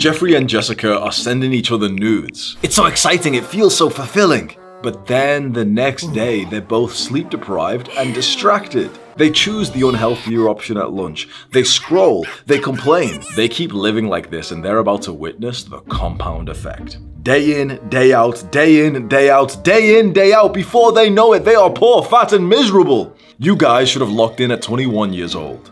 Jeffrey and Jessica are sending each other nudes. It's so exciting, it feels so fulfilling. But then the next day, they're both sleep deprived and distracted. They choose the unhealthier option at lunch. They scroll, they complain. They keep living like this and they're about to witness the compound effect. Day in, day out, day in, day out, day in, day out. Before they know it, they are poor, fat, and miserable. You guys should have locked in at 21 years old.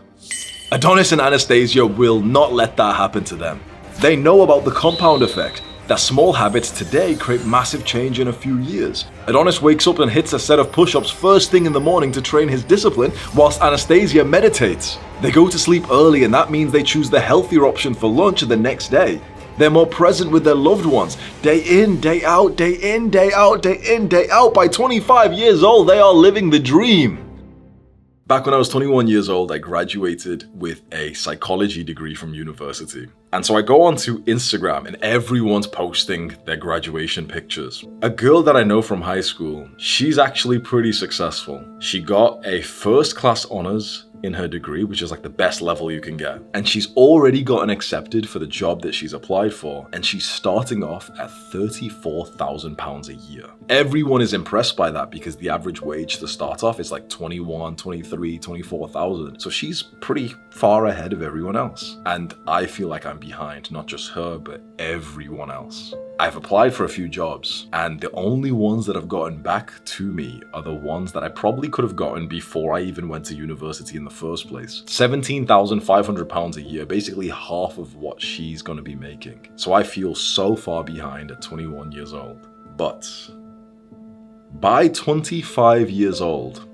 Adonis and Anastasia will not let that happen to them. They know about the compound effect, that small habits today create massive change in a few years. Adonis wakes up and hits a set of push-ups first thing in the morning to train his discipline, whilst Anastasia meditates. They go to sleep early and that means they choose the healthier option for lunch the next day. They're more present with their loved ones. Day in, day out, day in, day out, day in, day out. By 25 years old, they are living the dream. Back when I was 21 years old, I graduated with a psychology degree from university. And so I go onto Instagram and everyone's posting their graduation pictures. A girl that I know from high school, she's actually pretty successful. She got a first class honors in her degree, which is like the best level you can get. And she's already gotten accepted for the job that she's applied for. And she's starting off at £34,000 a year. Everyone is impressed by that because the average wage to start off is like 21, 23, 24,000. So she's pretty far ahead of everyone else. And I feel like I'm behind, not just her, but everyone else. I've applied for a few jobs and the only ones that have gotten back to me are the ones that I probably could have gotten before I even went to university in the first place. £17,500 a year, basically half of what she's gonna be making. So I feel so far behind at 21 years old. But by 25 years old,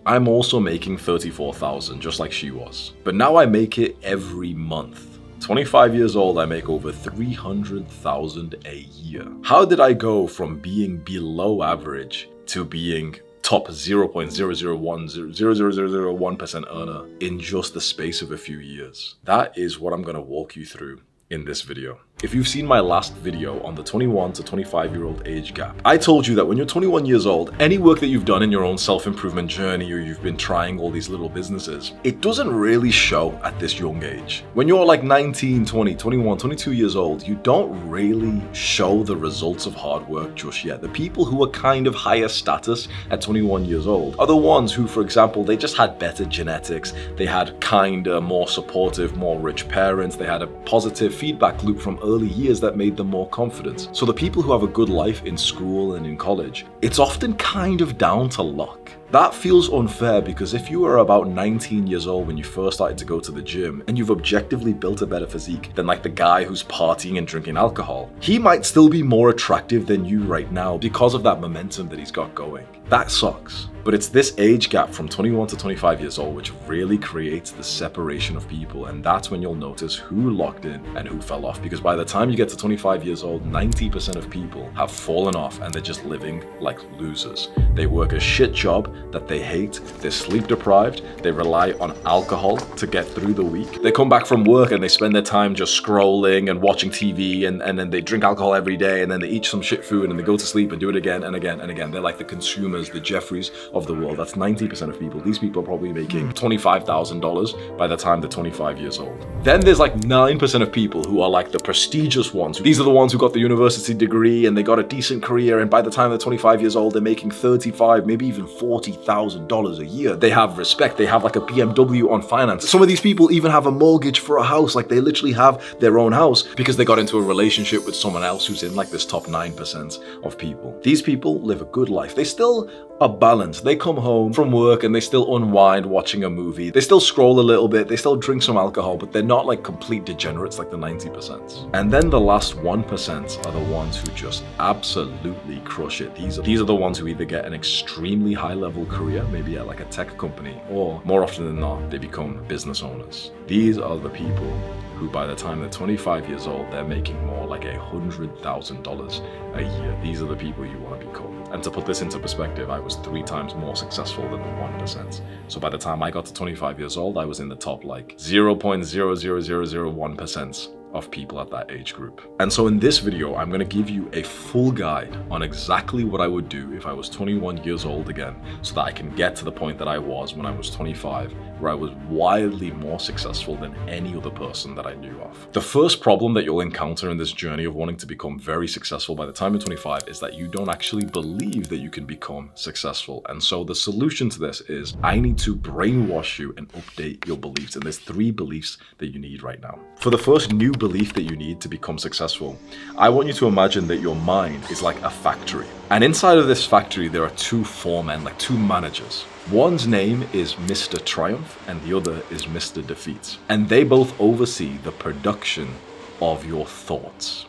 I'm also making 34,000 just like she was. But now I make it every month. 25 years old, I make over 300,000 a year. How did I go from being below average to being top 0.0001% earner in just the space of a few years? That is what I'm gonna walk you through in this video. If you've seen my last video on the 21 to 25-year-old age gap, I told you that when you're 21 years old, any work that you've done in your own self-improvement journey or you've been trying all these little businesses, it doesn't really show at this young age. When you're like 19, 20, 21, 22 years old, you don't really show the results of hard work just yet. The people who are kind of higher status at 21 years old are the ones who, for example, they just had better genetics, they had kinder, more supportive, more rich parents, they had a positive feedback loop from early years that made them more confident. So the people who have a good life in school and in college, it's often kind of down to luck. That feels unfair because if you were about 19 years old when you first started to go to the gym and you've objectively built a better physique than like the guy who's partying and drinking alcohol, he might still be more attractive than you right now because of that momentum that he's got going. That sucks. But it's this age gap from 21 to 25 years old which really creates the separation of people, and that's when you'll notice who locked in and who fell off, because by the time you get to 25 years old, 90% of people have fallen off and they're just living like losers. They work a shit job that they hate, they're sleep deprived, they rely on alcohol to get through the week. They come back from work and they spend their time just scrolling and watching TV and then they drink alcohol every day and then they eat some shit food and they go to sleep and do it again and again and again. They're like the consumers, the Jeffreys of the world. That's 90% of people. These people are probably making $25,000 by the time they're 25 years old. Then there's like 9% of people who are like the prestigious ones. These are the ones who got the university degree and they got a decent career, and by the time they're 25 years old, they're making $35,000, maybe even $40,000 a year. They have respect. They have like a BMW on finance. Some of these people even have a mortgage for a house. Like they literally have their own house because they got into a relationship with someone else who's in like this top 9% of people. These people live a good life. They still are balanced. They come home from work and they still unwind watching a movie. They still scroll a little bit. They still drink some alcohol, but they're not like complete degenerates like the 90%. And then the last 1% are the ones who just absolutely crush it. These are the ones who either get an extremely high level career, maybe at like a tech company, or more often than not, they become business owners. These are the people who by the time they're 25 years old, they're making more like $100,000 a year. These are the people you want to become. And to put this into perspective, I was 3 times more successful than the 1%. So by the time I got to 25 years old, I was in the top like 0.00001% of people at that age group. And so in this video, I'm going to give you a full guide on exactly what I would do if I was 21 years old again, so that I can get to the point that I was when I was 25 where I was wildly more successful than any other person that I knew of. The first problem that you'll encounter in this journey of wanting to become very successful by the time you're 25 is that you don't actually believe that you can become successful. And so the solution to this is I need to brainwash you and update your beliefs. And there's 3 beliefs that you need right now. For the first new belief that you need to become successful, I want you to imagine that your mind is like a factory. And inside of this factory, there are 2 foremen, like 2 managers. One's name is Mr. Triumph and the other is Mr. Defeat. And they both oversee the production of your thoughts.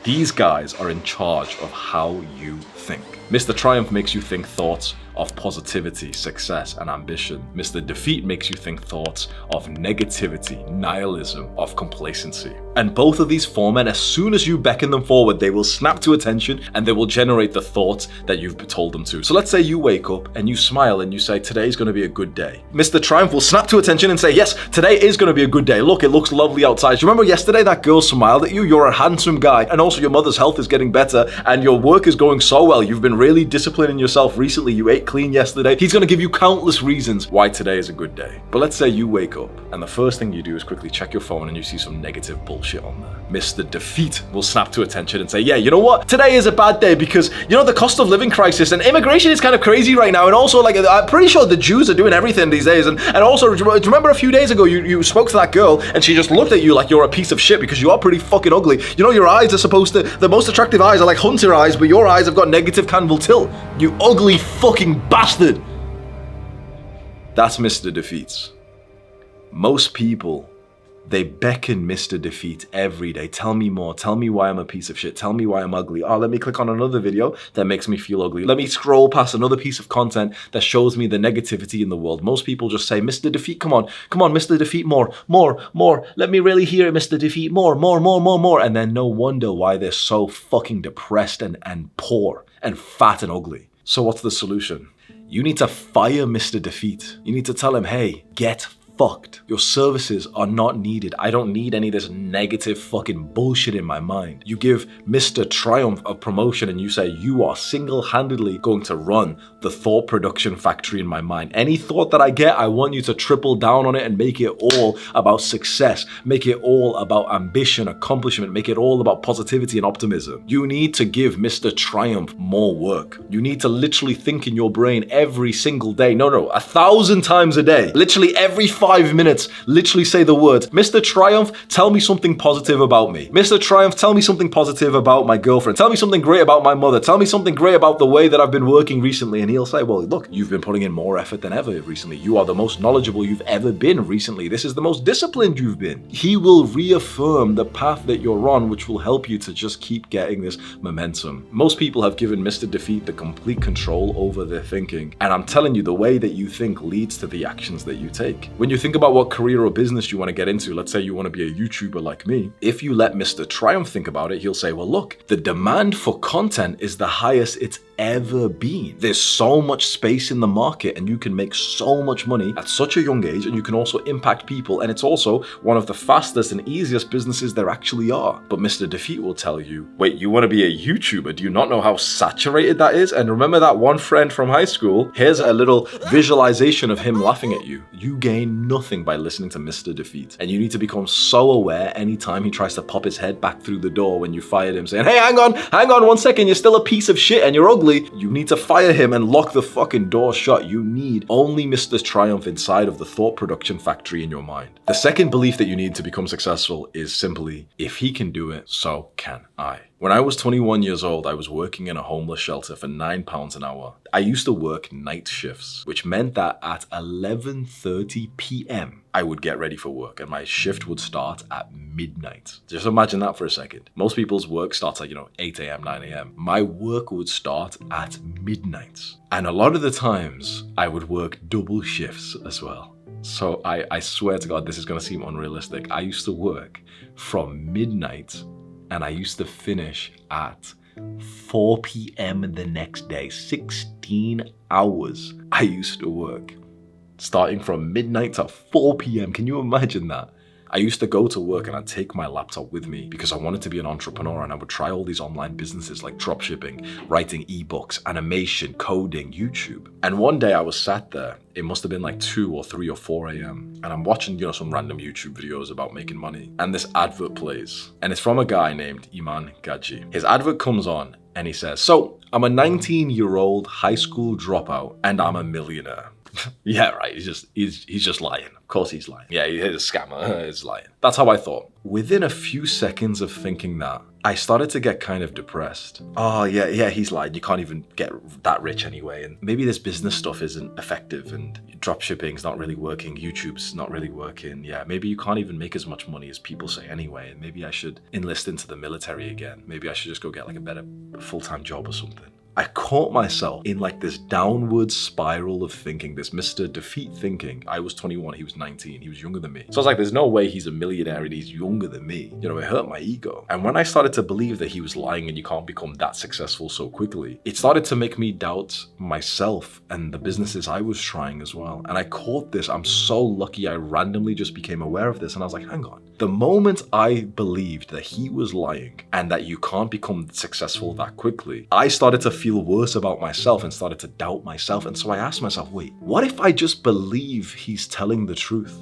These guys are in charge of how you think. Mr. Triumph makes you think thoughts of positivity, success, and ambition. Mr. Defeat makes you think thoughts of negativity, nihilism, of complacency. And both of these foremen, as soon as you beckon them forward, they will snap to attention and they will generate the thoughts that you've told them to. So let's say you wake up and you smile and you say, today's going to be a good day. Mr. Triumph will snap to attention and say, yes, today is going to be a good day. Look, it looks lovely outside. Do you remember yesterday that girl smiled at you? You're a handsome guy. And also your mother's health is getting better and your work is going so well. You've been really disciplining yourself recently. You ate clean yesterday. He's going to give you countless reasons why today is a good day. But let's say you wake up and the first thing you do is quickly check your phone and you see some negative bullshit on there. Mr. Defeat will snap to attention and say, yeah, you know what? Today is a bad day because, you know, the cost of living crisis and immigration is kind of crazy right now. And also, like, I'm pretty sure the Jews are doing everything these days. And also, do you remember a few days ago, you spoke to that girl and she just looked at you like you're a piece of shit because you are pretty fucking ugly. You know, your eyes are supposed to, the most attractive eyes are like hunter eyes, but your eyes have got negative canval tilt. You ugly fucking bastard. That's Mr. Defeat. Most people, they beckon Mr. Defeat every day. Tell me more. Tell me why I'm a piece of shit. Tell me why I'm ugly. Oh, let me click on another video that makes me feel ugly. Let me scroll past another piece of content that shows me the negativity in the world. Most people just say, Mr. Defeat, come on, Mr. Defeat, more. Let me really hear it, Mr. Defeat, more. And then no wonder why they're so fucking depressed and poor and fat and ugly. So what's the solution? You need to fire Mr. Defeat. You need to tell him, hey, get fucked. Your services are not needed. I don't need any of this negative fucking bullshit in my mind. You give Mr. Triumph a promotion and you say you are single-handedly going to run the thought production factory in my mind. Any thought that I get, I want you to triple down on it and make it all about success. Make it all about ambition, accomplishment. Make it all about positivity and optimism. You need to give Mr. Triumph more work. You need to literally think in your brain every single day. No, 1,000 times a day. Literally every 5 minutes, literally say the words, Mr. Triumph, tell me something positive about me. Mr. Triumph, tell me something positive about my girlfriend. Tell me something great about my mother. Tell me something great about the way that I've been working recently. And he'll say, well, look, you've been putting in more effort than ever recently. You are the most knowledgeable you've ever been recently. This is the most disciplined you've been. He will reaffirm the path that you're on, which will help you to just keep getting this momentum. Most people have given Mr. Defeat the complete control over their thinking. And I'm telling you, the way that you think leads to the actions that you take. When you think about what career or business you want to get into, let's say you want to be a YouTuber like me, if you let Mr. Triumph think about it, he'll say, well, look, the demand for content is the highest it's ever been. There's so much space in the market and you can make so much money at such a young age and you can also impact people, and it's also one of the fastest and easiest businesses there actually are. But Mr. Defeat will tell you, wait, you want to be a YouTuber? Do you not know how saturated that is? And remember that one friend from high school? Here's a little visualization of him laughing at you. You gain nothing by listening to Mr. Defeat. And you need to become so aware anytime he tries to pop his head back through the door when you fired him saying, hey, hang on 1 second, you're still a piece of shit and you're ugly. You need to fire him and lock the fucking door shut. You need only Mr. Triumph inside of the thought production factory in your mind. The second belief that you need to become successful is simply, if he can do it, so can I. When I was 21 years old, I was working in a homeless shelter for £9 an hour. I used to work night shifts, which meant that at 11:30 p.m. I would get ready for work and my shift would start at midnight. Just imagine that for a second. Most people's work starts at, 8 a.m., 9 a.m. My work would start at midnight. And a lot of the times I would work double shifts as well. So I swear to God, this is going to seem unrealistic. I used to work from midnight and I used to finish at 4 p.m. the next day. 16 hours I used to work. Starting from midnight to 4 p.m. Can you imagine that? I used to go to work and I'd take my laptop with me because I wanted to be an entrepreneur, and I would try all these online businesses like dropshipping, writing ebooks, animation, coding, YouTube. And one day I was sat there, it must have been like 2 or 3 or 4 a.m. and I'm watching, some random YouTube videos about making money. And this advert plays, and it's from a guy named Iman Gaji. His advert comes on and he says, "So I'm a 19-year-old high school dropout and I'm a millionaire." Yeah, right. He's just lying. Of course he's lying. Yeah, he's a scammer. He's lying. That's how I thought. Within a few seconds of thinking that, I started to get kind of depressed. Oh, yeah, he's lying. You can't even get that rich anyway. And maybe this business stuff isn't effective, and dropshipping's not really working. YouTube's not really working. Yeah, maybe you can't even make as much money as people say anyway. And maybe I should enlist into the military again. Maybe I should just go get like a better full-time job or something. I caught myself in like this downward spiral of thinking, this Mr. Defeat thinking. I was 21, he was 19, he was younger than me. So I was like, there's no way he's a millionaire and he's younger than me. It hurt my ego. And when I started to believe that he was lying and you can't become that successful so quickly, it started to make me doubt myself and the businesses I was trying as well. And I caught this. I'm so lucky I randomly just became aware of this. And I was like, hang on. The moment I believed that he was lying and that you can't become successful that quickly, I started to feel worse about myself and started to doubt myself. And so I asked myself, wait, what if I just believe he's telling the truth?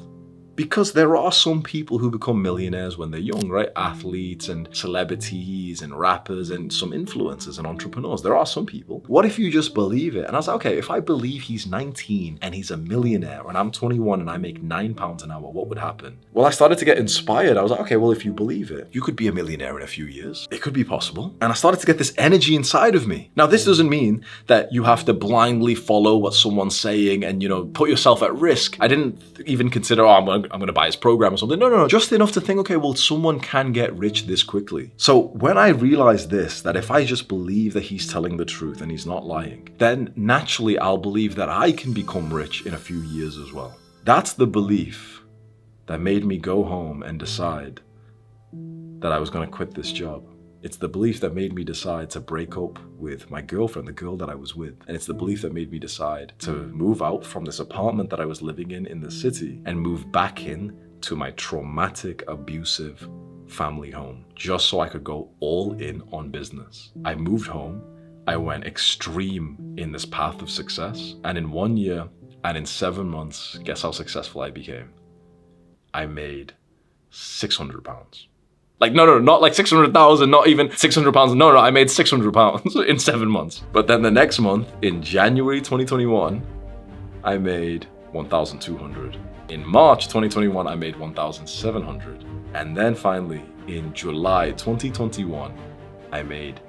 Because there are some people who become millionaires when they're young, right? Athletes and celebrities and rappers and some influencers and entrepreneurs. There are some people. What if you just believe it? And I was like, okay, if I believe he's 19 and he's a millionaire and I'm 21 and I make £9 an hour, what would happen? Well, I started to get inspired. I was like, okay, well, if you believe it, you could be a millionaire in a few years. It could be possible. And I started to get this energy inside of me. Now, this doesn't mean that you have to blindly follow what someone's saying and, put yourself at risk. I didn't even consider, I'm going to buy his program or something. No. Just enough to think, okay, well, someone can get rich this quickly. So when I realized this, that if I just believe that he's telling the truth and he's not lying, then naturally I'll believe that I can become rich in a few years as well. That's the belief that made me go home and decide that I was going to quit this job. It's the belief that made me decide to break up with my girlfriend, the girl that I was with. And it's the belief that made me decide to move out from this apartment that I was living in the city and move back in to my traumatic, abusive family home, just so I could go all in on business. I moved home. I went extreme in this path of success. And in 1 year and in 7 months, guess how successful I became? I made £600. Like, no, not like 600,000, not even 600 pounds. No, I made 600 pounds in 7 months. But then the next month, in January 2021, I made 1,200. In March 2021, I made 1,700. And then finally, in July 2021, I made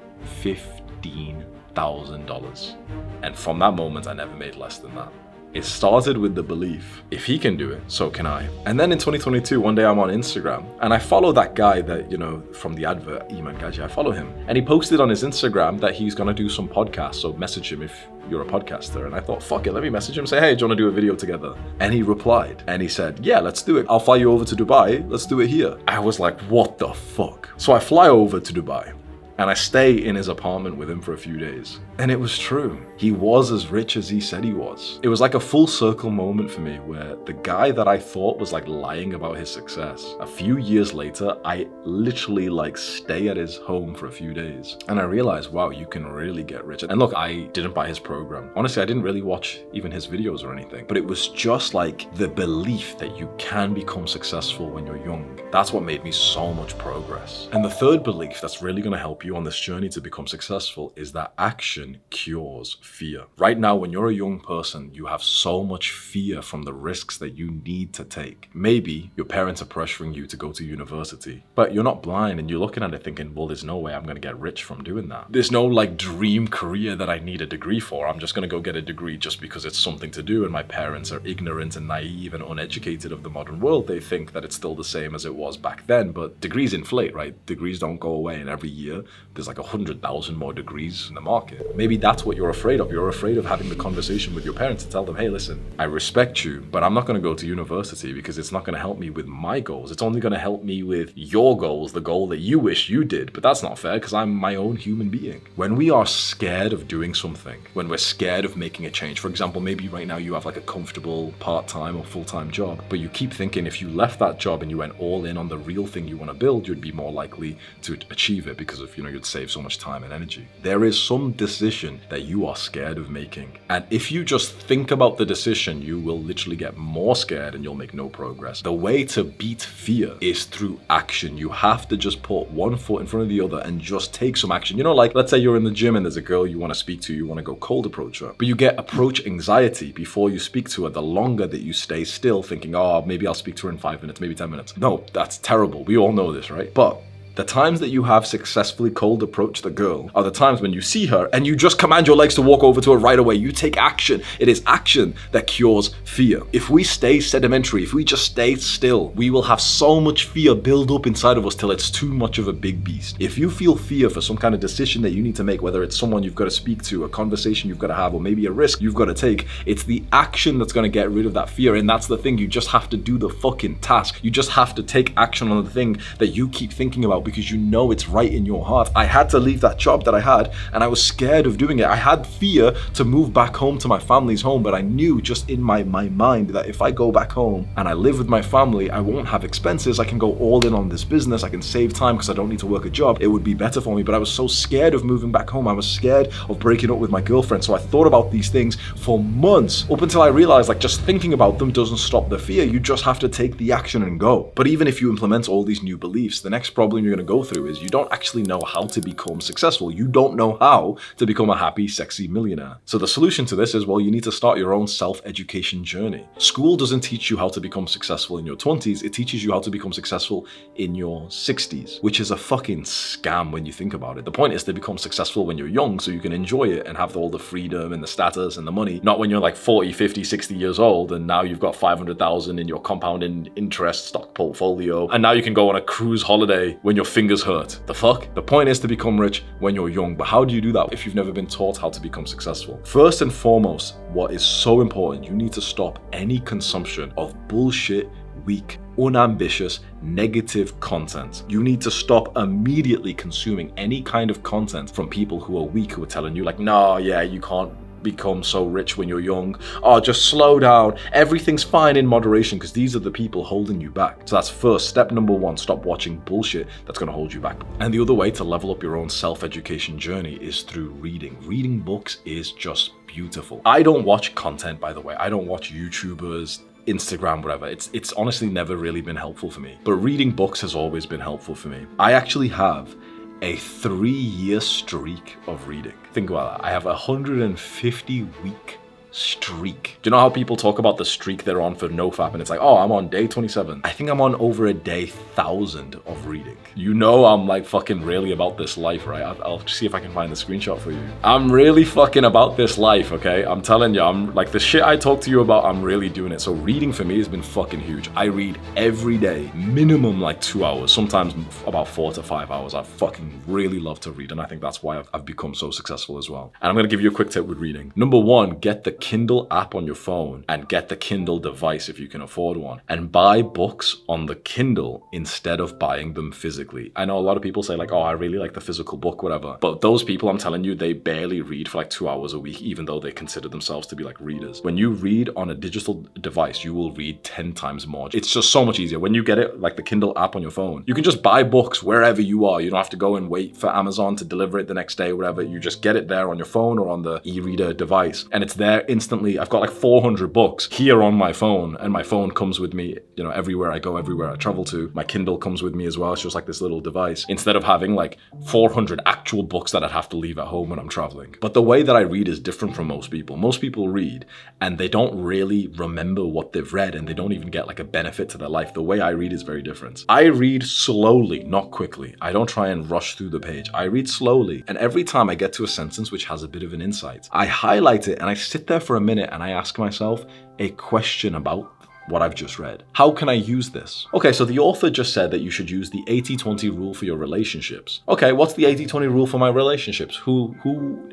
$15,000. And from that moment, I never made less than that. It started with the belief, if he can do it, so can I. And then in 2022, one day I'm on Instagram and I follow that guy that, from the advert, Iman Gaji, I follow him. And he posted on his Instagram that he's gonna do some podcasts, so message him if you're a podcaster. And I thought, fuck it, let me message him, say, hey, do you wanna do a video together? And he replied and he said, yeah, let's do it. I'll fly you over to Dubai, let's do it here. I was like, what the fuck? So I fly over to Dubai and I stay in his apartment with him for a few days. And it was true. He was as rich as he said he was. It was like a full circle moment for me where the guy that I thought was like lying about his success, a few years later, I literally stay at his home for a few days. And I realized, wow, you can really get rich. And look, I didn't buy his program. Honestly, I didn't really watch even his videos or anything, but it was just like the belief that you can become successful when you're young. That's what made me so much progress. And the third belief that's really gonna help you on this journey to become successful is that action cures fear. Right now, when you're a young person, you have so much fear from the risks that you need to take. Maybe your parents are pressuring you to go to university, but you're not blind and you're looking at it thinking, well, there's no way I'm gonna get rich from doing that. There's no dream career that I need a degree for. I'm just gonna go get a degree just because it's something to do, and my parents are ignorant and naive and uneducated of the modern world. They think that it's still the same as it was back then, but degrees inflate, right? Degrees don't go away, and every year there's like 100,000 more degrees in the market. Maybe that's what you're afraid of. You're afraid of having the conversation with your parents to tell them, hey, listen, I respect you, but I'm not going to go to university because it's not going to help me with my goals. It's only going to help me with your goals, the goal that you wish you did. But that's not fair because I'm my own human being. When we are scared of doing something, when we're scared of making a change, for example, maybe right now you have like a comfortable part-time or full-time job, but you keep thinking if you left that job and you went all in on the real thing you want to build, you'd be more likely to achieve it because of, you'd save so much time and energy. There is some decision that you are scared of making. And if you just think about the decision, you will literally get more scared and you'll make no progress. The way to beat fear is through action. You have to just put one foot in front of the other and just take some action. Like let's say you're in the gym and there's a girl you want to speak to, you want to go cold approach her, but you get approach anxiety before you speak to her the longer that you stay still thinking, oh, maybe I'll speak to her in 5 minutes, maybe 10 minutes. No, that's terrible. We all know this, right? But the times that you have successfully cold approached the girl are the times when you see her and you just command your legs to walk over to her right away. You take action. It is action that cures fear. If we stay sedimentary, if we just stay still, we will have so much fear build up inside of us till it's too much of a big beast. If you feel fear for some kind of decision that you need to make, whether it's someone you've got to speak to, a conversation you've got to have, or maybe a risk you've got to take, it's the action that's going to get rid of that fear. And that's the thing. You just have to do the fucking task. You just have to take action on the thing that you keep thinking about because you know it's right in your heart. I had to leave that job that I had and I was scared of doing it. I had fear to move back home to my family's home, but I knew just in my mind that if I go back home and I live with my family, I won't have expenses. I can go all in on this business. I can save time because I don't need to work a job. It would be better for me, but I was so scared of moving back home. I was scared of breaking up with my girlfriend. So I thought about these things for months up until I realized like just thinking about them doesn't stop the fear. You just have to take the action and go. But even if you implement all these new beliefs, the next problem you're going to go through is you don't actually know how to become successful. You don't know how to become a happy, sexy millionaire. So the solution to this is, well, you need to start your own self-education journey. School doesn't teach you how to become successful in your 20s. It teaches you how to become successful in your 60s, which is a fucking scam when you think about it. The point is to become successful when you're young so you can enjoy it and have all the freedom and the status and the money, not when you're like 40, 50, 60 years old and now you've got 500,000 in your compounding interest stock portfolio and now you can go on a cruise holiday when your fingers hurt. The fuck? The point is to become rich when you're young, but how do you do that if you've never been taught how to become successful? First and foremost, what is so important, you need to stop any consumption of bullshit, weak, unambitious, negative content. You need to stop immediately consuming any kind of content from people who are weak, who are telling you like, no, yeah, you can't become so rich when you're young. Oh, just slow down. Everything's fine in moderation, because these are the people holding you back. So that's first step number one. Stop watching bullshit that's going to hold you back. And the other way to level up your own self-education journey is through reading. Reading books is just beautiful. I don't watch content, by the way. I don't watch YouTubers, Instagram, whatever. It's honestly never really been helpful for me. But reading books has always been helpful for me. I actually have a 3-year streak of reading. Think about that. I have a 150-week streak. Do you know how people talk about the streak they're on for NoFap and it's like, oh, I'm on day 27. I think I'm on over a day 1,000 of reading. You know I'm like fucking really about this life, right? I'll see if I can find the screenshot for you. I'm really fucking about this life, okay? I'm telling you, I'm like the shit I talk to you about, I'm really doing it. So reading for me has been fucking huge. I read every day, minimum like 2 hours, sometimes about 4 to 5 hours. I fucking really love to read and I think that's why I've become so successful as well. And I'm gonna give you a quick tip with reading. Number one, get the Kindle app on your phone and get the Kindle device if you can afford one, and buy books on the Kindle instead of buying them physically. I know a lot of people say like, oh, I really like the physical book, whatever. But those people, I'm telling you, they barely read for like 2 hours a week, even though they consider themselves to be like readers. When you read on a digital device, you will read 10 times more. It's just so much easier. When you get it, like the Kindle app on your phone, you can just buy books wherever you are. You don't have to go and wait for Amazon to deliver it the next day or whatever. You just get it there on your phone or on the e-reader device and it's there instantly. I've got like 400 books here on my phone and my phone comes with me, everywhere I go, everywhere I travel to. My Kindle comes with me as well. It's just like this little device instead of having like 400 actual books that I'd have to leave at home when I'm traveling. But the way that I read is different from most people. Most people read and they don't really remember what they've read and they don't even get like a benefit to their life. The way I read is very different. I read slowly, not quickly. I don't try and rush through the page. I read slowly. And every time I get to a sentence which has a bit of an insight, I highlight it and I sit there for a minute and I ask myself a question about what I've just read. How can I use this? Okay, so the author just said that you should use the 80-20 rule for your relationships. Okay, what's the 80-20 rule for my relationships? Who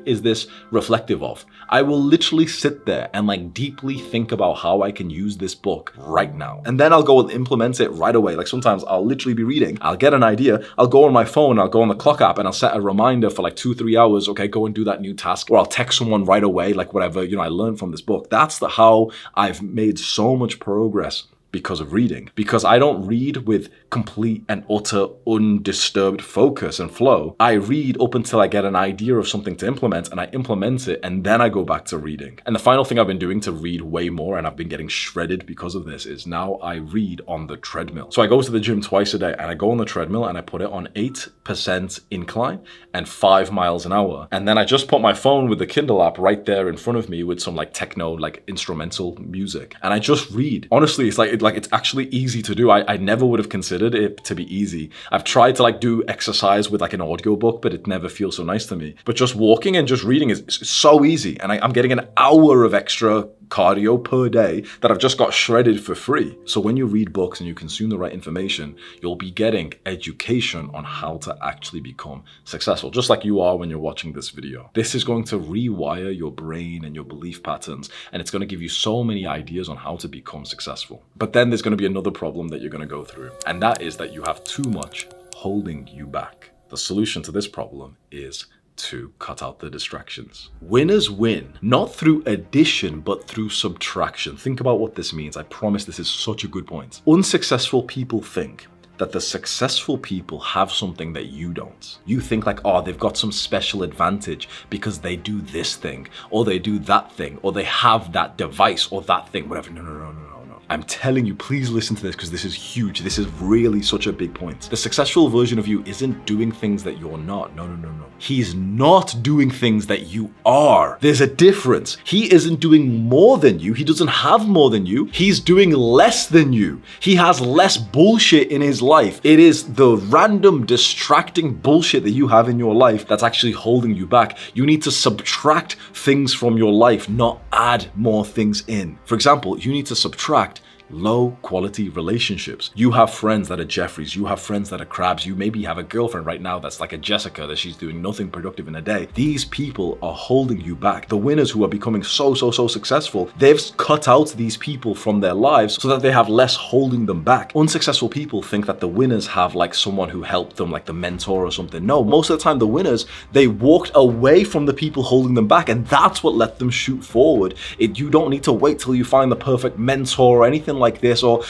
is this reflective of? I will literally sit there and like deeply think about how I can use this book right now. And then I'll go and implement it right away. Like sometimes I'll literally be reading, I'll get an idea, I'll go on my phone, I'll go on the clock app and I'll set a reminder for like 2-3 hours. Okay, go and do that new task. Or I'll text someone right away, like whatever, I learned from this book. That's how I've made so much progress because of reading. Because I don't read with complete and utter undisturbed focus and flow. I read up until I get an idea of something to implement and I implement it and then I go back to reading. And the final thing I've been doing to read way more, and I've been getting shredded because of this, is now I read on the treadmill. So I go to the gym twice a day and I go on the treadmill and I put it on 8% incline and 5 miles an hour. And then I just put my phone with the Kindle app right there in front of me with some like techno, like instrumental music. And I just read. Honestly, it's actually easy to do. I never would have considered it to be easy. I've tried to like do exercise with like an audiobook, but it never feels so nice to me. But just walking and just reading is so easy. And I'm getting an hour of extra cardio per day that I've just got shredded for free. So when you read books and you consume the right information, you'll be getting education on how to actually become successful, just like you are when you're watching this video. This is going to rewire your brain and your belief patterns, and it's going to give you so many ideas on how to become successful. But then there's going to be another problem that you're going to go through, and that is that you have too much holding you back. The solution to this problem is to cut out the distractions. Winners win, not through addition, but through subtraction. Think about what this means. I promise this is such a good point. Unsuccessful people think that the successful people have something that you don't. You think like, oh, they've got some special advantage because they do this thing, or they do that thing, or they have that device or that thing, whatever. No. I'm telling you, please listen to this because this is huge. This is really such a big point. The successful version of you isn't doing things that you're not. No. He's not doing things that you are. There's a difference. He isn't doing more than you. He doesn't have more than you. He's doing less than you. He has less bullshit in his life. It is the random distracting bullshit that you have in your life that's actually holding you back. You need to subtract things from your life, not add more things in. For example, you need to subtract low quality relationships. You have friends that are Jeffries, you have friends that are Crabs, you maybe have a girlfriend right now that's like a Jessica, that she's doing nothing productive in a day. These people are holding you back. The winners who are becoming so successful, they've cut out these people from their lives so that they have less holding them back. Unsuccessful people think that the winners have like someone who helped them, like the mentor or something. No, most of the time the winners, they walked away from the people holding them back, and that's what let them shoot forward. You don't need to wait till you find the perfect mentor or anything like this, or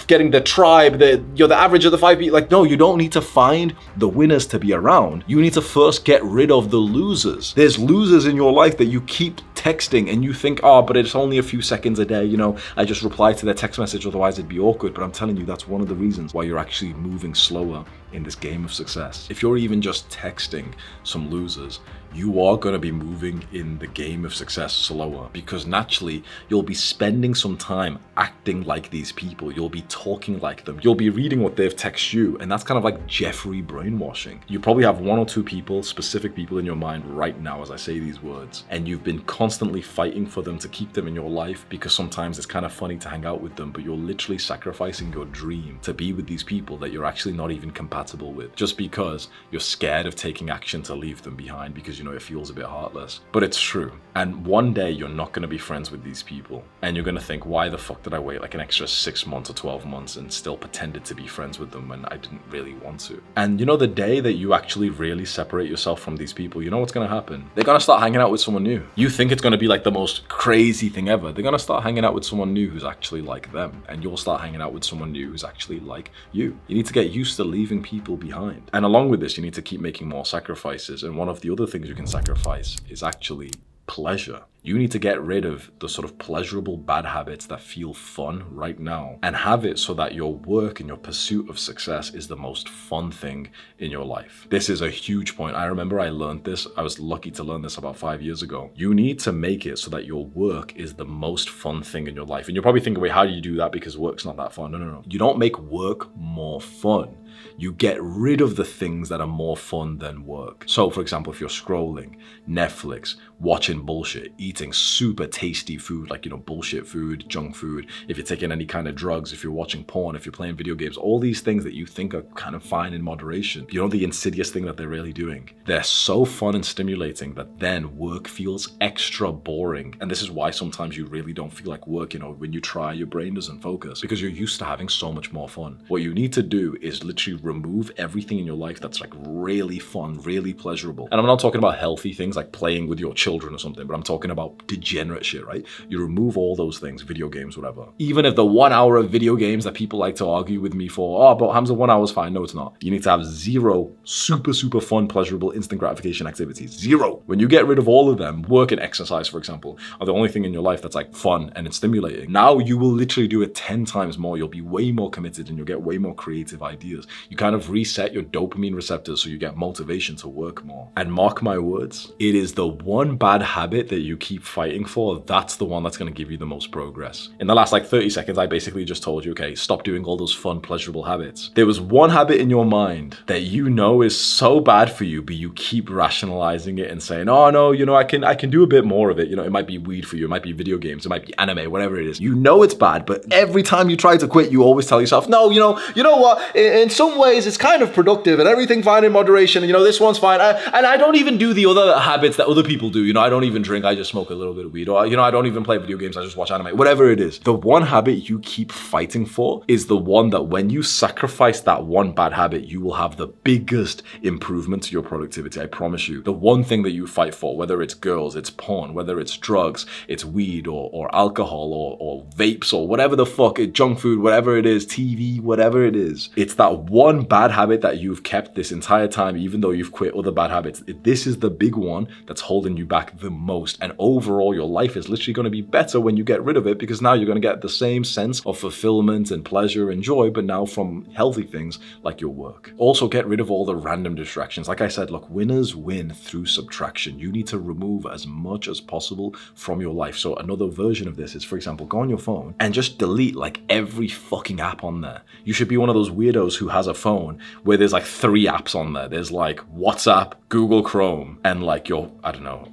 getting the tribe, the average of the 5 people. Like, no, you don't need to find the winners to be around. You need to first get rid of the losers. There's losers in your life that you keep texting and you think, oh, but it's only a few seconds a day, I just reply to their text message, otherwise it'd be awkward. But I'm telling you, that's one of the reasons why you're actually moving slower in this game of success. If you're even just texting some losers, you are going to be moving in the game of success slower, because naturally you'll be spending some time acting like these people. You'll be talking like them. You'll be reading what they've texted you, and that's kind of like Jeffrey brainwashing. You probably have 1 or 2 people, specific people in your mind right now as I say these words, and you've been constantly fighting for them to keep them in your life, because sometimes it's kind of funny to hang out with them, but you're literally sacrificing your dream to be with these people that you're actually not even compatible with, just because you're scared of taking action to leave them behind, because it feels a bit heartless. But it's true. And one day you're not going to be friends with these people, and you're going to think, why the fuck did I wait like an extra 6 months or 12 months and still pretended to be friends with them when I didn't really want to? And the day that you actually really separate yourself from these people, what's going to happen? They're going to start hanging out with someone new. You think it's going to be like the most crazy thing ever. They're going to start hanging out with someone new who's actually like them, and you'll start hanging out with someone new who's actually like you. You need to get used to leaving people behind. And along with this, you need to keep making more sacrifices. And one of the other things you can sacrifice is actually pleasure. You need to get rid of the sort of pleasurable bad habits that feel fun right now, and have it so that your work and your pursuit of success is the most fun thing in your life. This is a huge point. I remember I learned this. I was lucky to learn this about 5 years ago. You need to make it so that your work is the most fun thing in your life. And you're probably thinking, wait, how do you do that? Because work's not that fun. No. You don't make work more fun. You get rid of the things that are more fun than work. So for example, if you're scrolling, Netflix, watching bullshit, eating eating super tasty food, like, bullshit food, junk food, if you're taking any kind of drugs, if you're watching porn, if you're playing video games, all these things that you think are kind of fine in moderation, the insidious thing that they're really doing. They're so fun and stimulating that then work feels extra boring. And this is why sometimes you really don't feel like work, when you try, your brain doesn't focus because you're used to having so much more fun. What you need to do is literally remove everything in your life that's like really fun, really pleasurable. And I'm not talking about healthy things like playing with your children or something, but I'm talking about degenerate shit, right? You remove all those things, video games, whatever. Even if the 1 hour of video games that people like to argue with me for, but Hamza, 1 hour is fine. No, it's not. You need to have zero super fun, pleasurable, instant gratification activities. Zero. When you get rid of all of them, work and exercise, for example, are the only thing in your life that's like fun and it's stimulating. Now you will literally do it 10 times more. You'll be way more committed and you'll get way more creative ideas. You kind of reset your dopamine receptors so you get motivation to work more. And mark my words, it is the one bad habit that you keep fighting for, that's the one that's going to give you the most progress. In the last 30 seconds, I basically just told you, okay, stop doing all those fun, pleasurable habits. There was one habit in your mind that is so bad for you, but you keep rationalizing it and saying, oh no, I can do a bit more of it. It might be weed for you, it might be video games, it might be anime, whatever it is. It's bad, but every time you try to quit, you always tell yourself, no, you know what? In some ways, it's kind of productive and everything fine in moderation. And this one's fine. And I don't even do the other habits that other people do. I don't even drink. I just smoke a little bit of weed. Or I don't even play video games. I just watch anime. Whatever it is, the one habit you keep fighting for is the one that when you sacrifice that one bad habit, you will have the biggest improvement to your productivity. I promise you. The one thing that you fight for, whether it's girls, it's porn, whether it's drugs, it's weed or alcohol or vapes or whatever the fuck, junk food, whatever it is, TV, whatever it is. It's that one bad habit that you've kept this entire time, even though you've quit other bad habits. This is the big one that's holding you back the most. And overall, your life is literally going to be better when you get rid of it, because now you're going to get the same sense of fulfillment and pleasure and joy, but now from healthy things like your work. Also, get rid of all the random distractions. Like I said, look, winners win through subtraction. You need to remove as much as possible from your life. So another version of this is, for example, go on your phone and just delete every fucking app on there. You should be one of those weirdos who has a phone where there's 3 apps on there. There's WhatsApp, Google Chrome, and your, I don't know,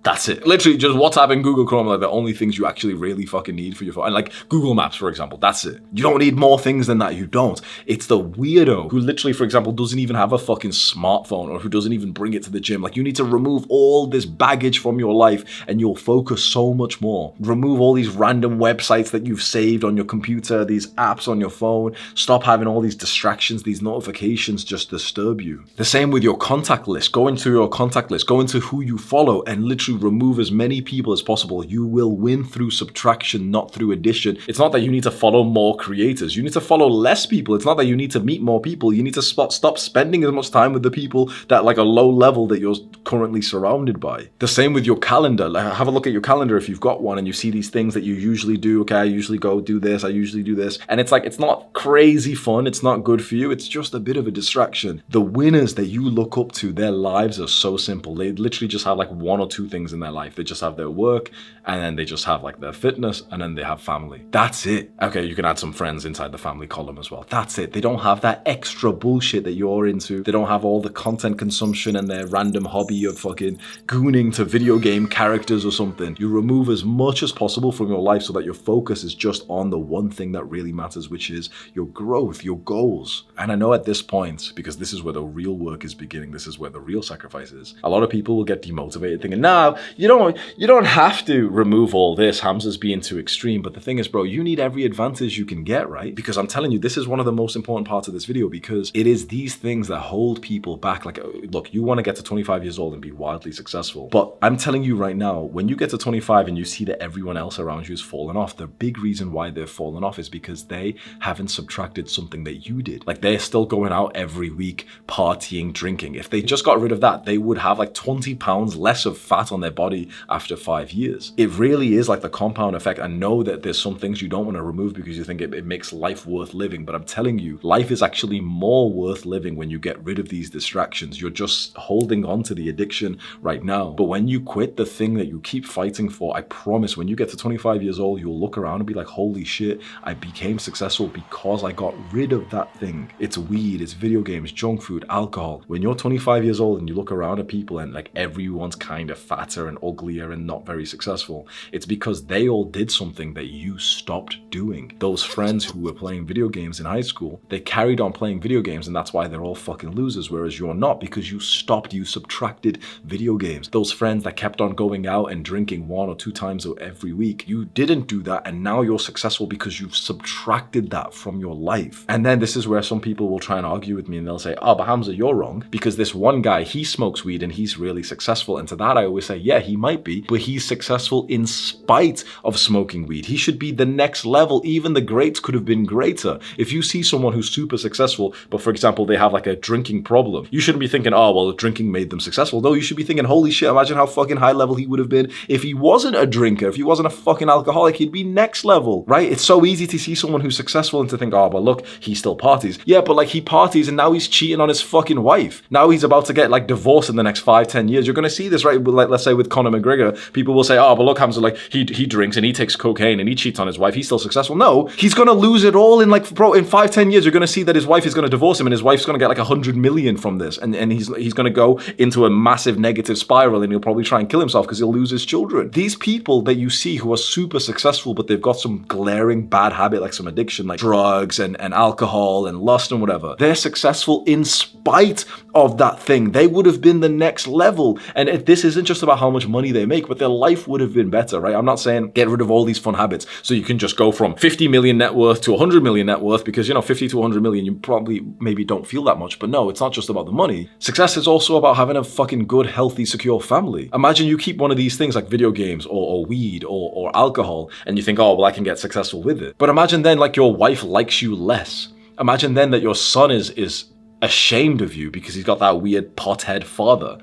that's it. Literally just WhatsApp and Google Chrome are the only things you actually really fucking need for your phone. And Google Maps, for example, that's it. You don't need more things than that. You don't. It's the weirdo who literally, for example, doesn't even have a fucking smartphone or who doesn't even bring it to the gym. You need to remove all this baggage from your life and you'll focus so much more. Remove all these random websites that you've saved on your computer, these apps on your phone. Stop having all these distractions, these notifications just disturb you. The same with your contact list. Go into your contact list, go into who you follow and literally remove as many people as possible. You will win through subtraction, not through addition. It's not that you need to follow more creators. You need to follow less people. It's not that you need to meet more people. You need to stop spending as much time with the people that a low level that you're currently surrounded by. The same with your calendar. Have a look at your calendar if you've got one and you see these things that you usually do. Okay, I usually go do this. I usually do this. And it's it's not crazy fun. It's not good for you. It's just a bit of a distraction. The winners that you look up to, their lives are so simple. They literally just have 1 or 2 things in their life. They just have their work and then they just have their fitness and then they have family. That's it. Okay, you can add some friends inside the family column as well. That's it. They don't have that extra bullshit that you're into. They don't have all the content consumption and their random hobby of fucking gooning to video game characters or something. You remove as much as possible from your life so that your focus is just on the one thing that really matters, which is your growth, your goals. And I know at this point, because this is where the real work is beginning, this is where the real sacrifice is, a lot of people will get demotivated thinking, nah, you don't have to remove all this. Hamza's being too extreme. But the thing is, bro, you need every advantage you can get, right? Because I'm telling you, this is one of the most important parts of this video, because it is these things that hold people back. Look, you want to get to 25 years old and be wildly successful. But I'm telling you right now, when you get to 25 and you see that everyone else around you is falling off, the big reason why they're falling off is because they haven't subtracted something that you did. They're still going out every week, partying, drinking. If they just got rid of that, they would have 20 pounds less of fat on their body after 5 years. It really is the compound effect. I know that there's some things you don't want to remove because you think it makes life worth living, but I'm telling you, life is actually more worth living when you get rid of these distractions. You're just holding on to the addiction right now. But when you quit the thing that you keep fighting for, I promise when you get to 25 years old, you'll look around and be like, holy shit, I became successful because I got rid of that thing. It's weed, it's video games, junk food, alcohol. When you're 25 years old and you look around at people and everyone's kind of fat fatter and uglier and not very successful. It's because they all did something that you stopped doing. Those friends who were playing video games in high school, they carried on playing video games, and that's why they're all fucking losers, whereas you're not, because you stopped, you subtracted video games. Those friends that kept on going out and drinking 1 or 2 times every week, you didn't do that, and now you're successful because you've subtracted that from your life. And then this is where some people will try and argue with me, and they'll say, oh, but Hamza, you're wrong, because this one guy, he smokes weed and he's really successful. And to that I always say, yeah, he might be, but he's successful in spite of smoking weed. He should be the next level. Even the greats could have been greater. If you see someone who's super successful, but for example, they have like a drinking problem, you shouldn't be thinking, oh, well, drinking made them successful. No, you should be thinking, holy shit, imagine how fucking high level he would have been if he wasn't a drinker, if he wasn't a fucking alcoholic, he'd be next level, right? It's so easy to see someone who's successful and to think, oh, but look, he still parties. Yeah, but like he parties and now he's cheating on his fucking wife. Now he's about to get like divorced in the next 5-10 years. You're going to see this, right? Like, let's say with Conor McGregor, people will say, oh, but look, Hamza, like he drinks and he takes cocaine and he cheats on his wife. He's still successful. No, he's going to lose it all in like, bro, in 5-10 years, you're going to see that his wife is going to divorce him and his wife's going to get like 100 million from this. And he's going to go into a massive negative spiral and he'll probably try and kill himself because he'll lose his children. These people that you see who are super successful, but they've got some glaring bad habit, like some addiction, like drugs and alcohol and lust and whatever, they're successful in spite of that thing. They would have been the next level. And this isn't just about how much money they make, but their life would have been better, right? I'm not saying get rid of all these fun habits so you can just go from 50 million net worth to 100 million net worth, because, you know, 50 to 100 million, you probably maybe don't feel that much. But no, it's not just about the money. Success is also about having a fucking good, healthy, secure family. Imagine you keep one of these things like video games or weed or alcohol, and you think, oh, well, I can get successful with it. But imagine then like your wife likes you less. Imagine then that your son is ashamed of you because he's got that weird pothead father,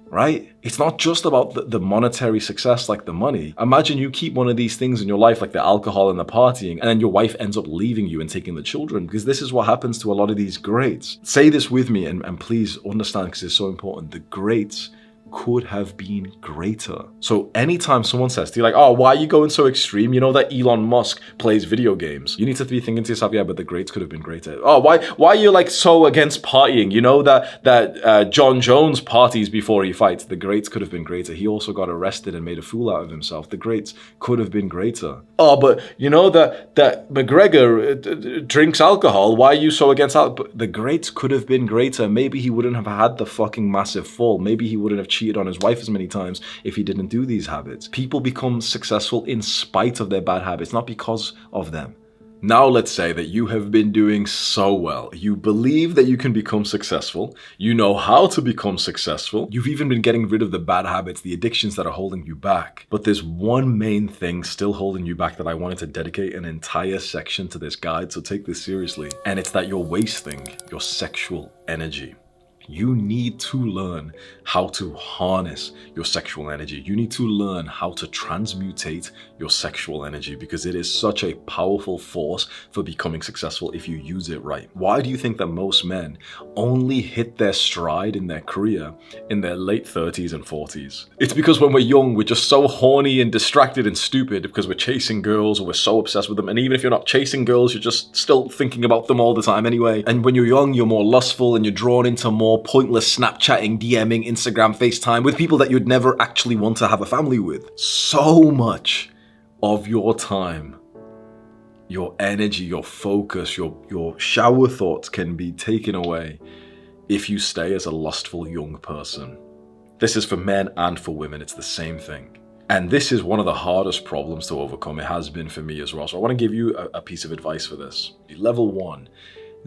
right? It's not just about the monetary success, like the money. Imagine you keep one of these things in your life, like the alcohol and the partying, and then your wife ends up leaving you and taking the children, because this is what happens to a lot of these greats. Say this with me and please understand, because it's so important. The greats could have been greater. So anytime someone says to you like, oh, why are you going so extreme? You know that Elon Musk plays video games. You need to be thinking to yourself, yeah, but the greats could have been greater. Oh, why are you like so against partying? You know that John Jones parties before he fights. The greats could have been greater. He also got arrested and made a fool out of himself. The greats could have been greater. Oh, but you know that McGregor drinks alcohol. Why are you so against alcohol? The greats could have been greater. Maybe he wouldn't have had the fucking massive fall. Maybe he wouldn't have cheated on his wife as many times if he didn't do these habits. People become successful in spite of their bad habits, not because of them. Now let's say that you have been doing so well. You believe that you can become successful. You know how to become successful. You've even been getting rid of the bad habits, the addictions that are holding you back. But there's one main thing still holding you back that I wanted to dedicate an entire section to this guide, so take this seriously. And it's that you're wasting your sexual energy. You need to learn how to harness your sexual energy. You need to learn how to transmutate your sexual energy, because it is such a powerful force for becoming successful if you use it right. Why do you think that most men only hit their stride in their career in their late 30s and 40s? It's because when we're young, we're just so horny and distracted and stupid because we're chasing girls, or we're so obsessed with them. And even if you're not chasing girls, you're just still thinking about them all the time anyway. And when you're young, you're more lustful and you're drawn into more pointless Snapchatting, DMing, Instagram, FaceTime with people that you'd never actually want to have a family with. So much of your time, your energy, your focus, your shower thoughts can be taken away if you stay as a lustful young person. This is for men and for women. It's the same thing. And this is one of the hardest problems to overcome. It has been for me as well. So I want to give you a piece of advice for this. Level 1,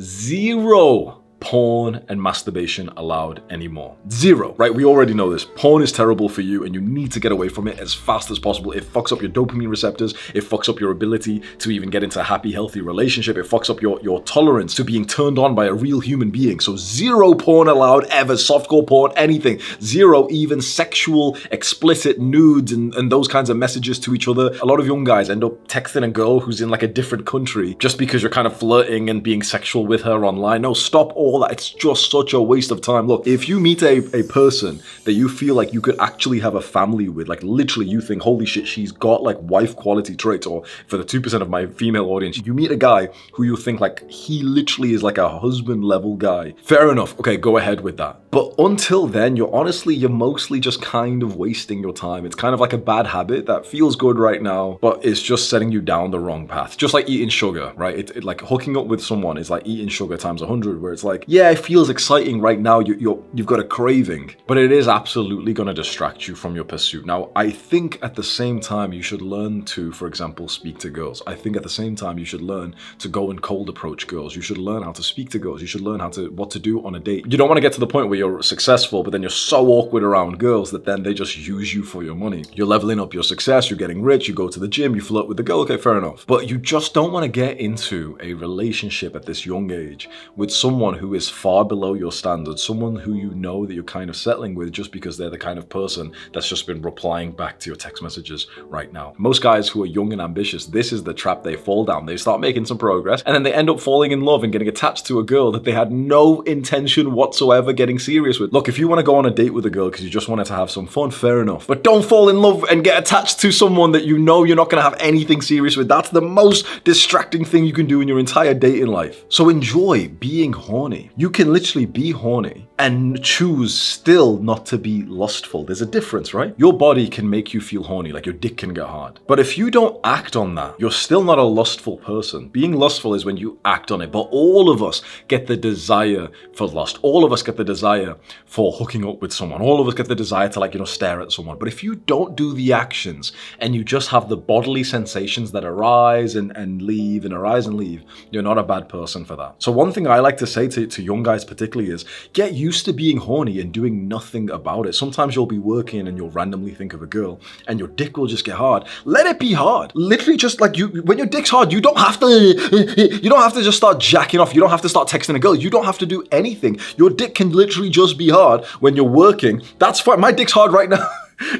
0 porn and masturbation allowed anymore. 0, right? We already know this. Porn is terrible for you and you need to get away from it as fast as possible. It fucks up your dopamine receptors. It fucks up your ability to even get into a happy, healthy relationship. It fucks up your tolerance to being turned on by a real human being. So 0 porn allowed ever. Softcore porn, anything. 0 even sexual, explicit nudes and those kinds of messages to each other. A lot of young guys end up texting a girl who's in like a different country just because you're kind of flirting and being sexual with her online. No, stop all all that. It's just such a waste of time. Look, if you meet a person that you feel like you could actually have a family with, like literally you think, holy shit, she's got like wife quality traits, or for the 2% of my female audience, you meet a guy who you think like he literally is like a husband level guy. Fair enough. Okay, go ahead with that. But until then, you're mostly just kind of wasting your time. It's kind of like a bad habit that feels good right now, but it's just setting you down the wrong path. Just like eating sugar, right? It like hooking up with someone is like eating sugar times 100, where it's like, yeah, it feels exciting right now. You've got a craving, but it is absolutely going to distract you from your pursuit. Now, I think at the same time, you should learn to, for example, speak to girls. I think at the same time, you should learn to go and cold approach girls. You should learn how to speak to girls. You should learn what to do on a date. You don't want to get to the point where you're successful, but then you're so awkward around girls that then they just use you for your money. You're leveling up your success, you're getting rich, you go to the gym, you flirt with the girl, okay, fair enough. But you just don't want to get into a relationship at this young age with someone who is far below your standards, someone who you know that you're kind of settling with just because they're the kind of person that's just been replying back to your text messages right now. Most guys who are young and ambitious, this is the trap they fall down. They start making some progress and then they end up falling in love and getting attached to a girl that they had no intention whatsoever getting serious with. Look, if you want to go on a date with a girl because you just wanted to have some fun, fair enough. But don't fall in love and get attached to someone that you know you're not going to have anything serious with. That's the most distracting thing you can do in your entire dating life. So enjoy being horny. You can literally be horny and choose still not to be lustful. There's a difference, right? Your body can make you feel horny, like your dick can get hard. But if you don't act on that, you're still not a lustful person. Being lustful is when you act on it. But all of us get the desire for lust. All of us get the desire for hooking up with someone. All of us get the desire to stare at someone. But if you don't do the actions and you just have the bodily sensations that arise and leave and arise and leave, you're not a bad person for that. So one thing I like to say to young guys particularly is get used to being horny and doing nothing about it. Sometimes you'll be working and you'll randomly think of a girl and your dick will just get hard. Let it be hard. Literally just like when your dick's hard, you don't have to just start jacking off. You don't have to start texting a girl. You don't have to do anything. Your dick can literally just be hard when you're working. That's fine. My dick's hard right now.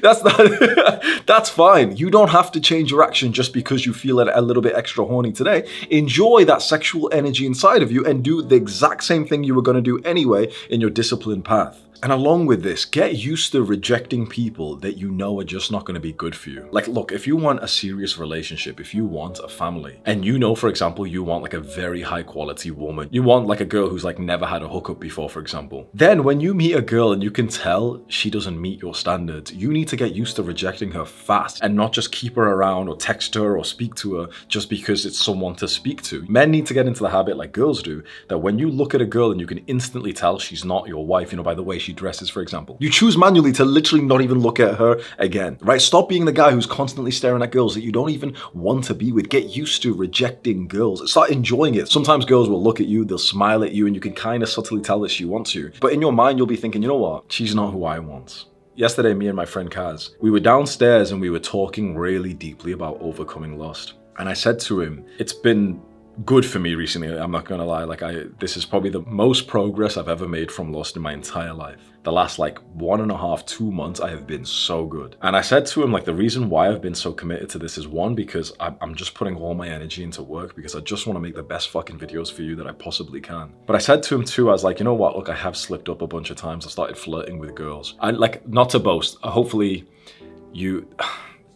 That's fine. You don't have to change your action just because you feel a little bit extra horny today. Enjoy that sexual energy inside of you and do the exact same thing you were going to do anyway in your disciplined path. And along with this, get used to rejecting people that you know are just not going to be good for you. Like, look, if you want a serious relationship, if you want a family, and you know, for example, you want like a very high quality woman, you want like a girl who's like never had a hookup before, for example, then when you meet a girl and you can tell she doesn't meet your standards, you need to get used to rejecting her fast and not just keep her around or text her or speak to her just because it's someone to speak to. Men need to get into the habit, like girls do, that when you look at a girl and you can instantly tell she's not your wife, you know, by the way she dresses, for example, you choose manually to literally not even look at her again, right? Stop being the guy who's constantly staring at girls that you don't even want to be with. Get used to rejecting girls. Start enjoying it. Sometimes girls will look at you, they'll smile at you, and you can kind of subtly tell that she wants you. But in your mind, you'll be thinking, you know what? She's not who I want. Yesterday, me and my friend Kaz, we were downstairs and we were talking really deeply about overcoming lust. And I said to him, it's been good for me recently, I'm not gonna lie. This is probably the most progress I've ever made from lust in my entire life. The last 1.5, 2 months, I have been so good. And I said to him, the reason why I've been so committed to this is one, because I'm just putting all my energy into work because I just want to make the best fucking videos for you that I possibly can. But I said to him too, I was like, you know what? Look, I have slipped up a bunch of times. I started flirting with girls. Not to boast, hopefully you...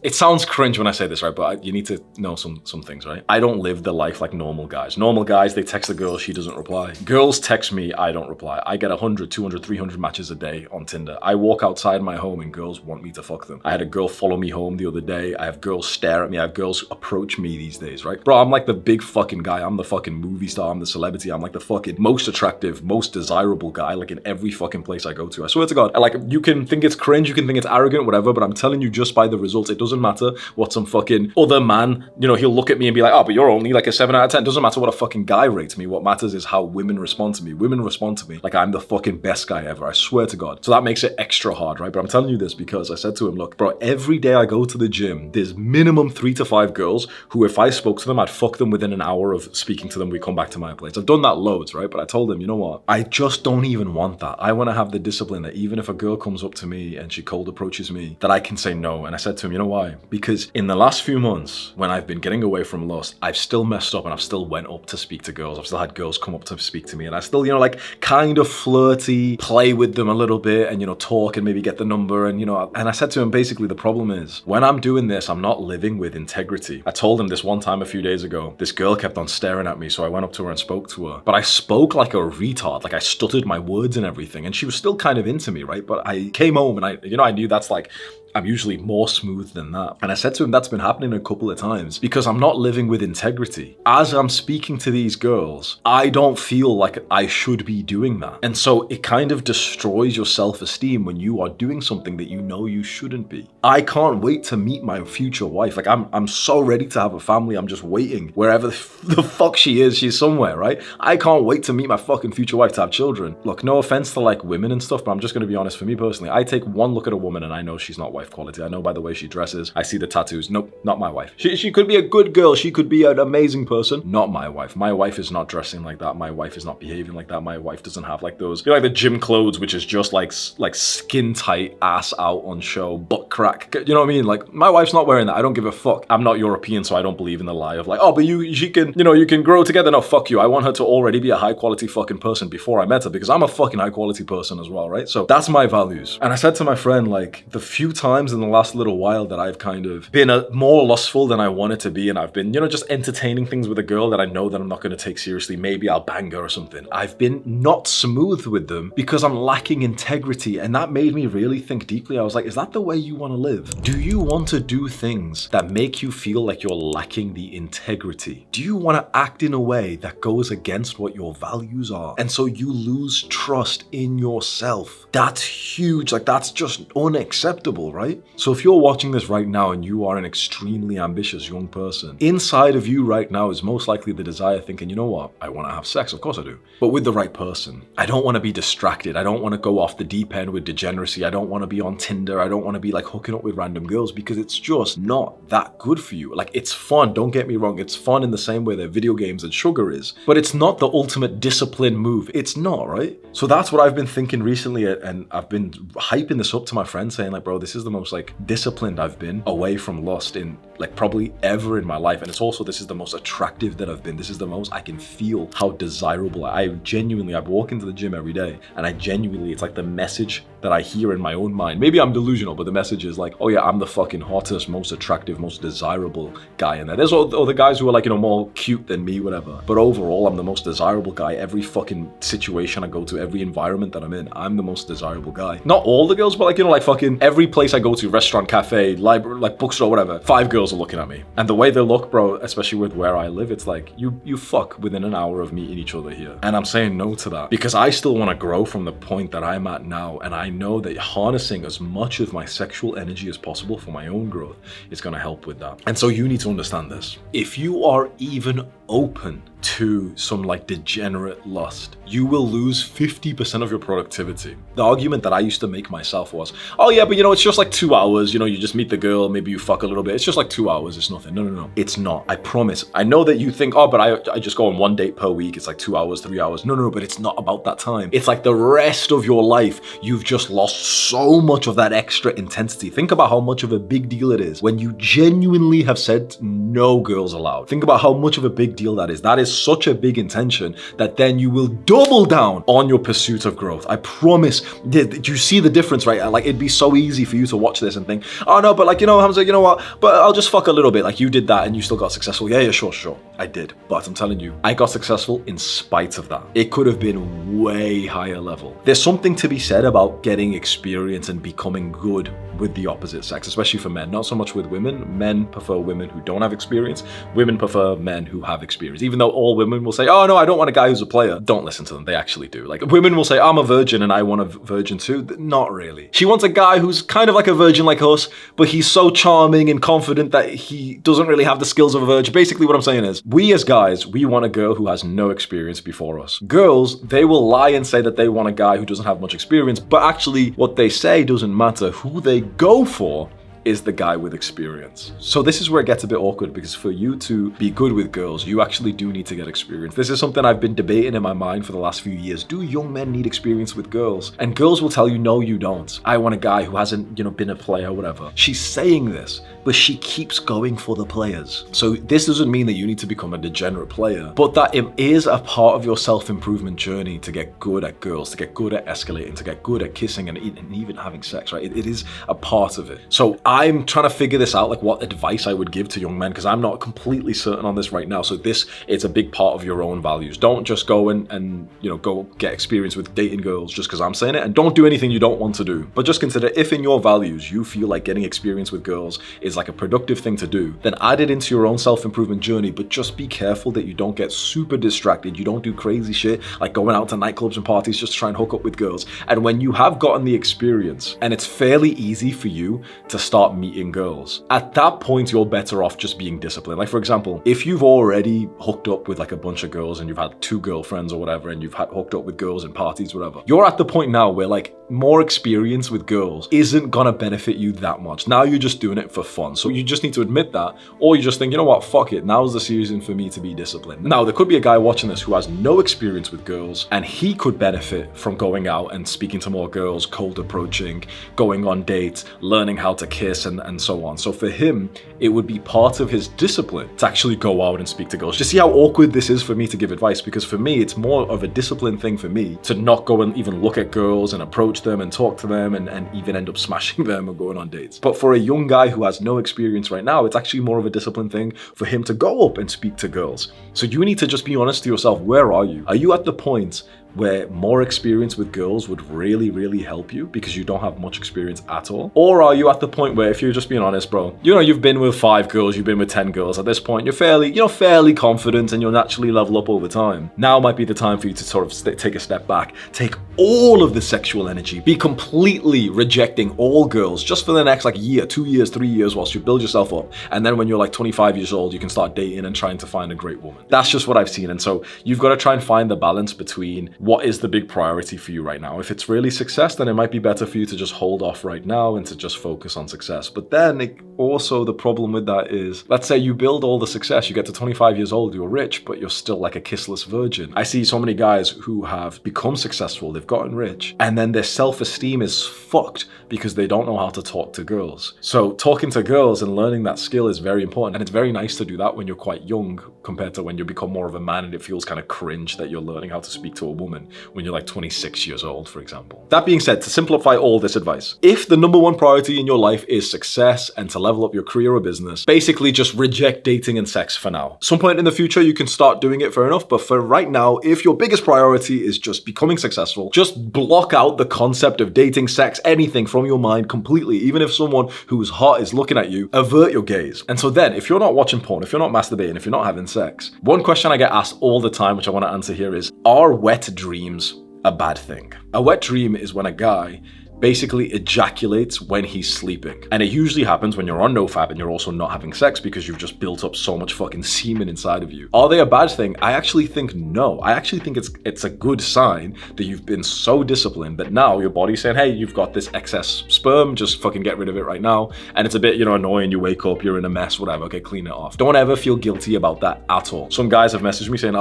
It sounds cringe when I say this, right? But you need to know some things, right? I don't live the life like normal guys. Normal guys, they text a girl, she doesn't reply. Girls text me, I don't reply. I get 100, 200, 300 matches a day on Tinder. I walk outside my home and girls want me to fuck them. I had a girl follow me home the other day. I have girls stare at me. I have girls approach me these days, right? Bro, I'm like the big fucking guy. I'm the fucking movie star. I'm the celebrity. I'm like the fucking most attractive, most desirable guy, in every fucking place I go to. I swear to God. You can think it's cringe, you can think it's arrogant, whatever, but I'm telling you just by the results, it doesn't matter what some fucking other man, he'll look at me and be like, oh, but you're only a 7 out of 10. Doesn't matter what a fucking guy rates me. What matters is how women respond to me. Women respond to me like I'm the fucking best guy ever. I swear to God. So that makes it extra hard, right? But I'm telling you this because I said to him, look, bro, every day I go to the gym, there's minimum 3 to 5 girls who, if I spoke to them, I'd fuck them within an hour of speaking to them. We come back to my place. I've done that loads, right? But I told him, you know what? I just don't even want that. I want to have the discipline that even if a girl comes up to me and she cold approaches me, that I can say no. And I said to him, you know what? why. Because in the last few months, when I've been getting away from lust, I've still messed up and I've still went up to speak to girls. I've still had girls come up to speak to me and I still, like kind of flirty, play with them a little bit and, talk and maybe get the number. And, and I said to him, basically, the problem is when I'm doing this, I'm not living with integrity. I told him this one time a few days ago, this girl kept on staring at me. So I went up to her and spoke to her, but I spoke like a retard. Like I stuttered my words and everything. And she was still kind of into me, right? But I came home and I knew that's like, I'm usually more smooth than that. And I said to him, that's been happening a couple of times because I'm not living with integrity. As I'm speaking to these girls, I don't feel like I should be doing that. And so it kind of destroys your self-esteem when you are doing something that you know you shouldn't be. I can't wait to meet my future wife. Like I'm so ready to have a family. I'm just waiting wherever the fuck she is. She's somewhere, right? I can't wait to meet my fucking future wife to have children. Look, no offense to like women and stuff, but I'm just going to be honest. For me personally, I take one look at a woman and I know she's not wife quality. I know by the way she dresses. I see the tattoos. Nope, not my wife. She could be a good girl. She could be an amazing person. Not my wife. My wife is not dressing like that. My wife is not behaving like that. My wife doesn't have like those, like the gym clothes, which is just like skin tight, ass out on show, butt crack. You know what I mean? Like my wife's not wearing that. I don't give a fuck. I'm not European, so I don't believe in the lie of like, oh, but she can, you can grow together. No, fuck you. I want her to already be a high quality fucking person before I met her because I'm a fucking high quality person as well, right? So that's my values. And I said to my friend, like the few times in the last little while that I've kind of been more lustful than I wanted to be, and I've been, just entertaining things with a girl that I know that I'm not going to take seriously. Maybe I'll bang her or something. I've been not smooth with them because I'm lacking integrity, and that made me really think deeply. I was like, is that the way you want to live? Do you want to do things that make you feel like you're lacking the integrity? Do you want to act in a way that goes against what your values are? And so you lose trust in yourself. That's huge. Like that's just unacceptable, right? So if you're watching this right now and you are an extremely ambitious young person, inside of you right now is most likely the desire thinking, you know what? I want to have sex. Of course I do. But with the right person. I don't want to be distracted. I don't want to go off the deep end with degeneracy. I don't want to be on Tinder. I don't want to be like hooking up with random girls because it's just not that good for you. Like it's fun. Don't get me wrong. It's fun in the same way that video games and sugar is, but it's not the ultimate discipline move. It's not, right? So that's what I've been thinking recently. And I've been hyping this up to my friends saying like, bro, this is the most like disciplined I've been away from lust in like probably ever in my life. And it's also, this is the most attractive that I've been. This is the most I can feel how desirable I walk into the gym every day and it's like the message that I hear in my own mind. Maybe I'm delusional, but the message is like, oh yeah, I'm the fucking hottest, most attractive, most desirable guy in there. There's other guys who are like, more cute than me, whatever. But overall, I'm the most desirable guy. Every fucking situation I go to, every environment that I'm in, I'm the most desirable guy. Not all the girls, but like, like fucking every place I go to, restaurant, cafe, library, like bookstore, whatever, 5 girls are looking at me. And the way they look, bro, especially with where I live, it's like you fuck within an hour of meeting each other here. And I'm saying no to that because I still want to grow from the point that I'm at now. And I know that harnessing as much of my sexual energy as possible for my own growth is going to help with that. And so you need to understand this. If you are even open to some like degenerate lust, you will lose 50% of your productivity. The argument that I used to make myself was, oh yeah, but it's just like 2 hours, you just meet the girl, maybe you fuck a little bit, it's just like 2 hours, it's nothing. No, it's not. I promise. I know that you think, oh, but I just go on 1 date per week, it's like 2 hours, 3 hours. No, but it's not about that time. It's like the rest of your life, you've just lost so much of that extra intensity. Think about how much of a big deal it is when you genuinely have said no girls allowed. Think about how much of a big deal that is. That is such a big intention that then you will double down on your pursuit of growth. I promise. Do you see the difference, right? Like it'd be so easy for you to watch this and think, oh no, but like, Hamza, you know what? But I'll just fuck a little bit. Like you did that and you still got successful. Yeah, sure. I did. But I'm telling you, I got successful in spite of that. It could have been way higher level. There's something to be said about getting experience and becoming good with the opposite sex, especially for men. Not so much with women. Men prefer women who don't have experience. Women prefer men who have experience. Even though all women will say, oh no, I don't want a guy who's a player. Don't listen to them. They actually do. Like women will say, I'm a virgin and I want a virgin too. Not really. She wants a guy who's kind of like a virgin like us, but he's so charming and confident that he doesn't really have the skills of a virgin. Basically what I'm saying is, we as guys, we want a girl who has no experience before us. Girls, they will lie and say that they want a guy who doesn't have much experience, but actually what they say doesn't matter. Who they go for is the guy with experience. So this is where it gets a bit awkward because for you to be good with girls, you actually do need to get experience. This is something I've been debating in my mind for the last few years. Do young men need experience with girls? And girls will tell you, no, you don't. I want a guy who hasn't, been a player or whatever. She's saying this, but but she keeps going for the players. So this doesn't mean that you need to become a degenerate player, but that it is a part of your self-improvement journey to get good at girls, to get good at escalating, to get good at kissing and even having sex, right? It is a part of it. So I'm trying to figure this out, like what advice I would give to young men, because I'm not completely certain on this right now. So this is a big part of your own values. Don't just go and go get experience with dating girls just because I'm saying it, and don't do anything you don't want to do. But just consider, if in your values you feel like getting experience with girls is like a productive thing to do, then add it into your own self-improvement journey, but just be careful that you don't get super distracted. You don't do crazy shit like going out to nightclubs and parties just to try and hook up with girls. And when you have gotten the experience and it's fairly easy for you to start meeting girls, at that point you're better off just being disciplined. Like, for example, if you've already hooked up with like a bunch of girls and you've had 2 girlfriends or whatever, and you've hooked up with girls in parties, whatever, you're at the point now where like more experience with girls isn't gonna benefit you that much. Now you're just doing it for fun. So you just need to admit that, or you just think, you know what, fuck it, now's the season for me to be disciplined. Now, there could be a guy watching this who has no experience with girls, and he could benefit from going out and speaking to more girls, cold approaching, going on dates, learning how to kiss, and so on. So for him, it would be part of his discipline to actually go out and speak to girls. Just see how awkward this is for me to give advice, because for me, it's more of a discipline thing for me to not go and even look at girls and approach them and talk to them and even end up smashing them or going on dates. But for a young guy who has no experience right now, it's actually more of a discipline thing for him to go up and speak to girls. So you need to just be honest to yourself. Where are you? Are you at the point where more experience with girls would really, really help you because you don't have much experience at all? Or are you at the point where, if you're just being honest, bro, you've been with 5 girls, you've been with 10 girls, at this point, you're fairly confident and you'll naturally level up over time. Now might be the time for you to sort of take a step back, take all of the sexual energy, be completely rejecting all girls just for the next like year, 2 years, 3 years whilst you build yourself up. And then when you're like 25 years old, you can start dating and trying to find a great woman. That's just what I've seen. And so you've got to try and find the balance between what is the big priority for you right now. If it's really success, then it might be better for you to just hold off right now and to just focus on success. But then also the problem with that is, let's say you build all the success, you get to 25 years old, you're rich, but you're still like a kissless virgin. I see so many guys who have become successful, they've gotten rich, and then their self-esteem is fucked because they don't know how to talk to girls. So talking to girls and learning that skill is very important. And it's very nice to do that when you're quite young compared to when you become more of a man and it feels kind of cringe that you're learning how to speak to a woman when you're like 26 years old, for example. That being said, to simplify all this advice, if the number one priority in your life is success and to level up your career or business, basically just reject dating and sex for now. Some point in the future, you can start doing it, fair enough. But for right now, if your biggest priority is just becoming successful, just block out the concept of dating, sex, anything from your mind completely. Even if someone who's hot is looking at you, avert your gaze. And so then, if you're not watching porn, if you're not masturbating, if you're not having sex, one question I get asked all the time, which I want to answer here is, are wet dreams a bad thing? A wet dream is when a guy basically ejaculates when he's sleeping. And it usually happens when you're on nofap and you're also not having sex because you've just built up so much fucking semen inside of you. Are they a bad thing? I actually think no. I actually think it's a good sign that you've been so disciplined that now your body's saying, hey, you've got this excess sperm, just fucking get rid of it right now. And it's a bit, annoying. You wake up, you're in a mess, whatever. Okay, clean it off. Don't ever feel guilty about that at all. Some guys have messaged me saying,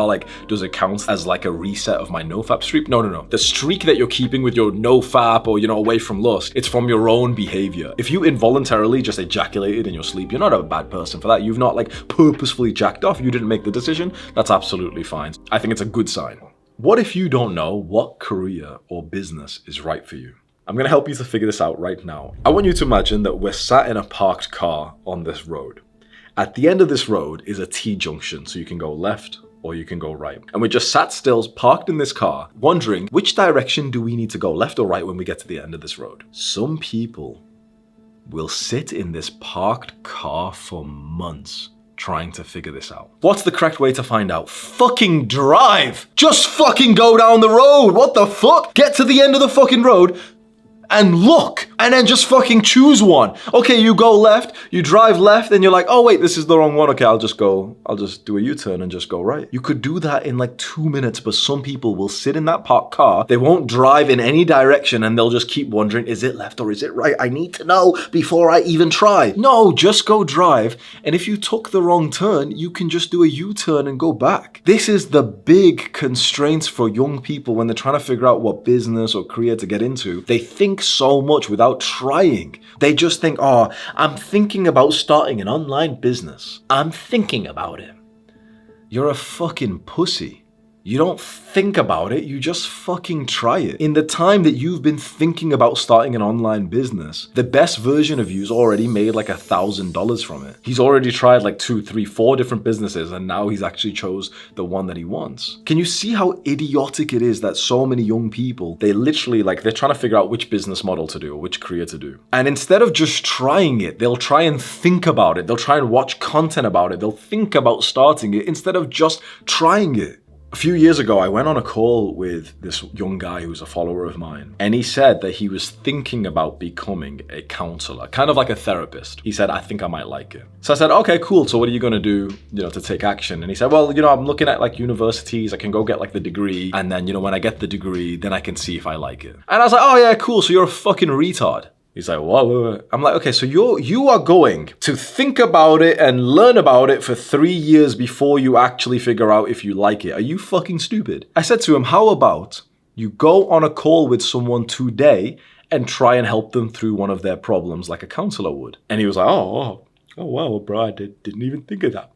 does it count as like a reset of my nofap streak? No. The streak that you're keeping with your nofap or, away from lust, it's from your own behavior. If you involuntarily just ejaculated in your sleep, you're not a bad person for that. You've not purposefully jacked off. You didn't make the decision. That's absolutely fine. I think it's a good sign. What if you don't know what career or business is right for you? I'm going to help you to figure this out right now. I want you to imagine that we're sat in a parked car on this road. At the end of this road is a T-junction, so you can go left or you can go right. And we just sat still, parked in this car, wondering which direction do we need to go, left or right, when we get to the end of this road. Some people will sit in this parked car for months trying to figure this out. What's the correct way to find out? Fucking drive! Just fucking go down the road! What the fuck? Get to the end of the fucking road and look, and then just fucking choose one. Okay, you go left, you drive left, and you're like, oh wait, this is the wrong one. Okay, I'll just do a U-turn and just go right. You could do that in 2 minutes, but some people will sit in that parked car, they won't drive in any direction, and they'll just keep wondering, is it left or is it right? I need to know before I even try. No, just go drive, and if you took the wrong turn, you can just do a U-turn and go back. This is the big constraints for young people when they're trying to figure out what business or career to get into. They think so much without without trying. They just think, oh, I'm thinking about starting an online business. I'm thinking about it. You're a fucking pussy. You don't think about it, you just fucking try it. In the time that you've been thinking about starting an online business, the best version of you's already made like $1,000 from it. He's already tried like 2, 3, 4 different businesses, and now he's actually chose the one that he wants. Can you see how idiotic it is that so many young people, they literally they're trying to figure out which business model to do or which career to do. And instead of just trying it, they'll try and think about it. They'll try and watch content about it. They'll think about starting it instead of just trying it. A few years ago, I went on a call with this young guy who's a follower of mine, and he said that he was thinking about becoming a counselor, kind of like a therapist. He said, I think I might like it. So I said, okay, cool. So what are you going to do, to take action? And he said, well, I'm looking at universities. I can go get the degree. And then, when I get the degree, then I can see if I like it. And I was like, oh yeah, cool. So you're a fucking retard. He's like, whoa. I'm like, okay, so you are going to think about it and learn about it for 3 years before you actually figure out if you like it. Are you fucking stupid? I said to him, how about you go on a call with someone today and try and help them through one of their problems like a counselor would? And he was like, oh wow, bro, I didn't even think of that.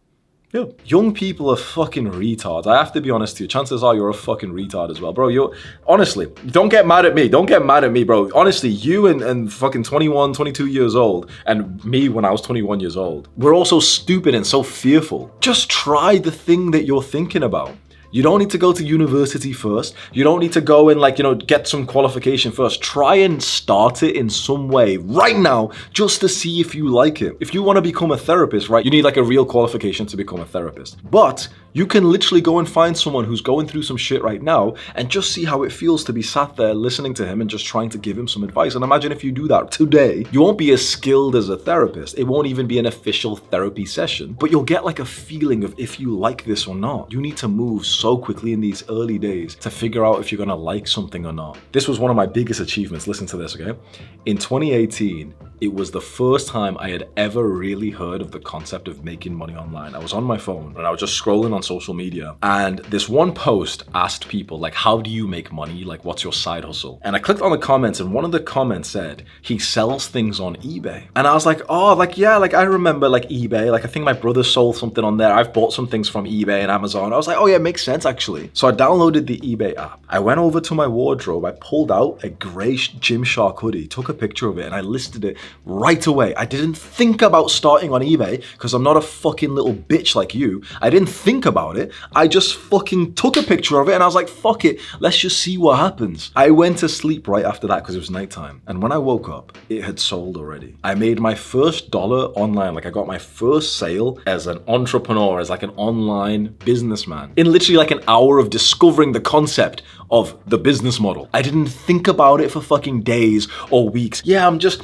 Yeah. Young people are fucking retards. I have to be honest with you. Chances are you're a fucking retard as well. Bro, honestly, don't get mad at me. Don't get mad at me, bro. Honestly, you and fucking 21, 22 years old, and me when I was 21 years old, we're all so stupid and so fearful. Just try the thing that you're thinking about. You don't need to go to university first. You don't need to go and get some qualification first. Try and start it in some way right now just to see if you like it. If you want to become a therapist, right, you need a real qualification to become a therapist. But you can literally go and find someone who's going through some shit right now and just see how it feels to be sat there listening to him and just trying to give him some advice. And imagine if you do that today, you won't be as skilled as a therapist. It won't even be an official therapy session, but you'll get a feeling of if you like this or not. You need to move so quickly in these early days to figure out if you're gonna like something or not. This was one of my biggest achievements. Listen to this, okay? In 2018, it was the first time I had ever really heard of the concept of making money online. I was on my phone and I was just scrolling on social media, and this one post asked people how do you make money? What's your side hustle? And I clicked on the comments, and one of the comments said he sells things on eBay. And I was like, oh, yeah, I remember eBay. I think my brother sold something on there. I've bought some things from eBay and Amazon. I was like, oh yeah, it makes sense actually. So I downloaded the eBay app. I went over to my wardrobe. I pulled out a gray Gymshark hoodie, took a picture of it, and I listed it right away. I didn't think about starting on eBay because I'm not a fucking little bitch like you. I didn't think about it. I just fucking took a picture of it and I was like, fuck it, let's just see what happens. I went to sleep right after that because it was nighttime. And when I woke up, it had sold already. I made my first dollar online. I got my first sale as an entrepreneur, as an online businessman in literally an hour of discovering the concept of the business model. I didn't think about it for fucking days or weeks. Yeah, I'm just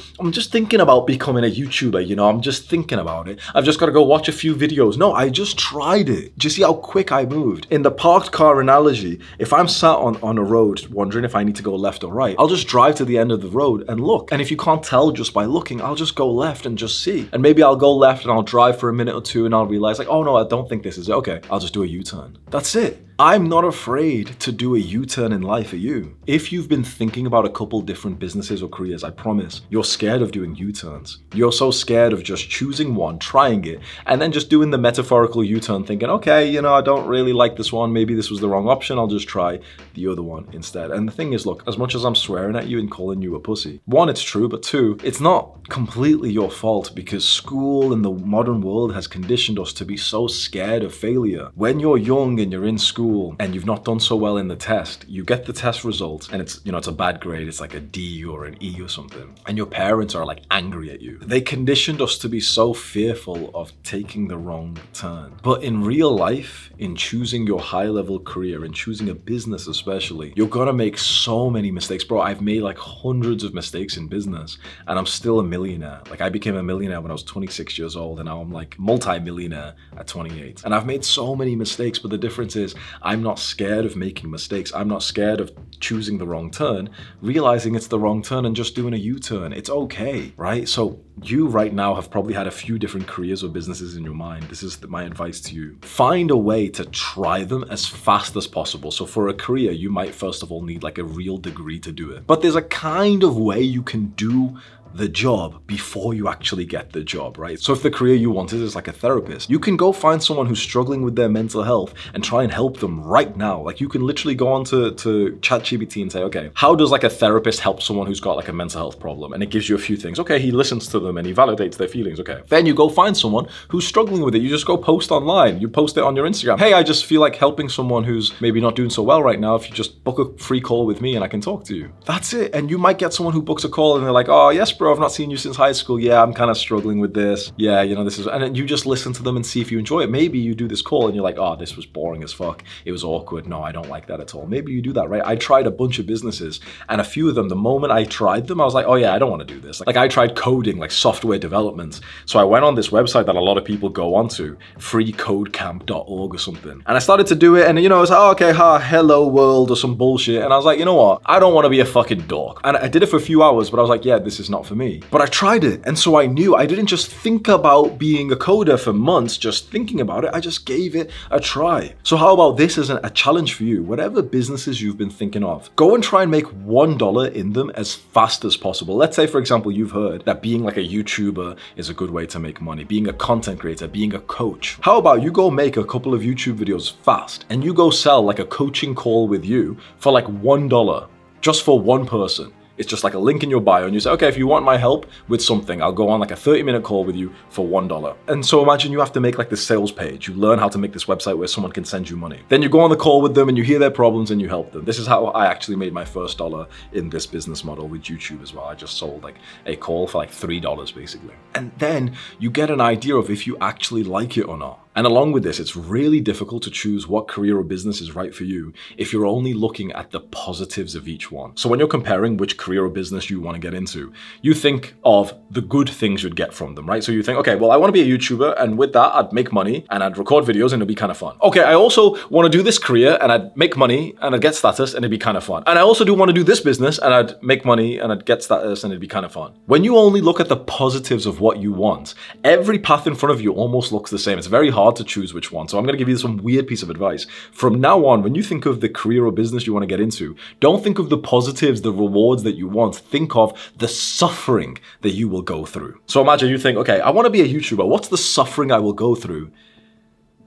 thinking about becoming a YouTuber, I'm just thinking about it. I've just got to go watch a few videos. No, I just tried it. Do you see how quick I moved? In the parked car analogy, if I'm sat on a road wondering if I need to go left or right, I'll just drive to the end of the road and look. And if you can't tell just by looking, I'll just go left and just see. And maybe I'll go left and I'll drive for a minute or two and I'll realize oh no, I don't think this is it. Okay, I'll just do a U-turn. That's it. I'm not afraid to do a U-turn in life, are you? If you've been thinking about a couple different businesses or careers, I promise, you're scared of doing U-turns. You're so scared of just choosing one, trying it, and then just doing the metaphorical U-turn thinking, okay, I don't really like this one. Maybe this was the wrong option. I'll just try the other one instead. And the thing is, look, as much as I'm swearing at you and calling you a pussy, one, it's true, but two, it's not completely your fault because school in the modern world has conditioned us to be so scared of failure. When you're young and you're in school, and you've not done so well in the test, you get the test results and it's a bad grade, it's a D or an E or something, and your parents are angry at you. They conditioned us to be so fearful of taking the wrong turn. But in real life, in choosing your high-level career, in choosing a business especially, you're gonna make so many mistakes. Bro, I've made hundreds of mistakes in business and I'm still a millionaire. I became a millionaire when I was 26 years old and now I'm multi-millionaire at 28. And I've made so many mistakes, but the difference is I'm not scared of making mistakes. I'm not scared of choosing the wrong turn, realizing it's the wrong turn and just doing a U-turn. It's okay, right? So you right now have probably had a few different careers or businesses in your mind. This is my advice to you. Find a way to try them as fast as possible. So for a career, you might first of all need like a real degree to do it. But there's a kind of way you can do the job before you actually get the job, right? So if the career you wanted is like a therapist, you can go find someone who's struggling with their mental health and try and help them right now. Like you can literally go on to ChatGPT and say, okay, how does like a therapist help someone who's got like a mental health problem? And it gives you a few things. Okay, he listens to them and he validates their feelings. Okay. Then you go find someone who's struggling with it. You just go post online. You post it on your Instagram. Hey, I just feel like helping someone who's maybe not doing so well right now. If you just book a free call with me and I can talk to you. That's it. And you might get someone who books a call and they're like, oh yes, bro, I've not seen you since high school. Yeah, I'm kind of struggling with this. Yeah, you know, this is, and then you just listen to them and see if you enjoy it. Maybe you do this call and you're like, oh, this was boring as fuck. It was awkward. No, I don't like that at all. Maybe you do that, right? I tried a bunch of businesses and a few of them, the moment I tried them, I was like, oh yeah, I don't want to do this. Like I tried coding, like software development. So I went on this website that a lot of people go onto, freecodecamp.org or something. And I started to do it and you know, it's like, oh, okay, hello world or some bullshit. And I was like, you know what? I don't want to be a fucking dork. And I did it for a few hours, but I was like, yeah, this is not for me. But I tried it. And so I knew I didn't just think about being a coder for months, just thinking about it. I just gave it a try. So how about this as a challenge for you? Whatever businesses you've been thinking of, go and try and make $1 in them as fast as possible. Let's say, for example, you've heard that being like a YouTuber is a good way to make money, being a content creator, being a coach. How about you go make a couple of YouTube videos fast and you go sell like a coaching call with you for like $1 just for one person. It's just like a link in your bio and you say, okay, if you want my help with something, I'll go on like a 30-minute call with you for $1. And so imagine you have to make like this sales page. You learn how to make this website where someone can send you money. Then you go on the call with them and you hear their problems and you help them. This is how I actually made my first dollar in this business model with YouTube as well. I just sold like a call for like $3 basically. And then you get an idea of if you actually like it or not. And along with this, it's really difficult to choose what career or business is right for you if you're only looking at the positives of each one. So when you're comparing which career or business you want to get into, you think of the good things you'd get from them, right? So you think, okay, well, I want to be a YouTuber and with that, I'd make money and I'd record videos and it'd be kind of fun. Okay, I also want to do this career and I'd make money and I'd get status and it'd be kind of fun. And I also do want to do this business and I'd make money and I'd get status and it'd be kind of fun. When you only look at the positives of what you want, every path in front of you almost looks the same. It's very hard to choose which one. So I'm going to give you some weird piece of advice. From now on, when you think of the career or business you want to get into, don't think of the positives, the rewards that you want. Think of the suffering that you will go through. So imagine you think, okay, I want to be a YouTuber. What's the suffering I will go through?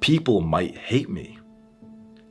People might hate me.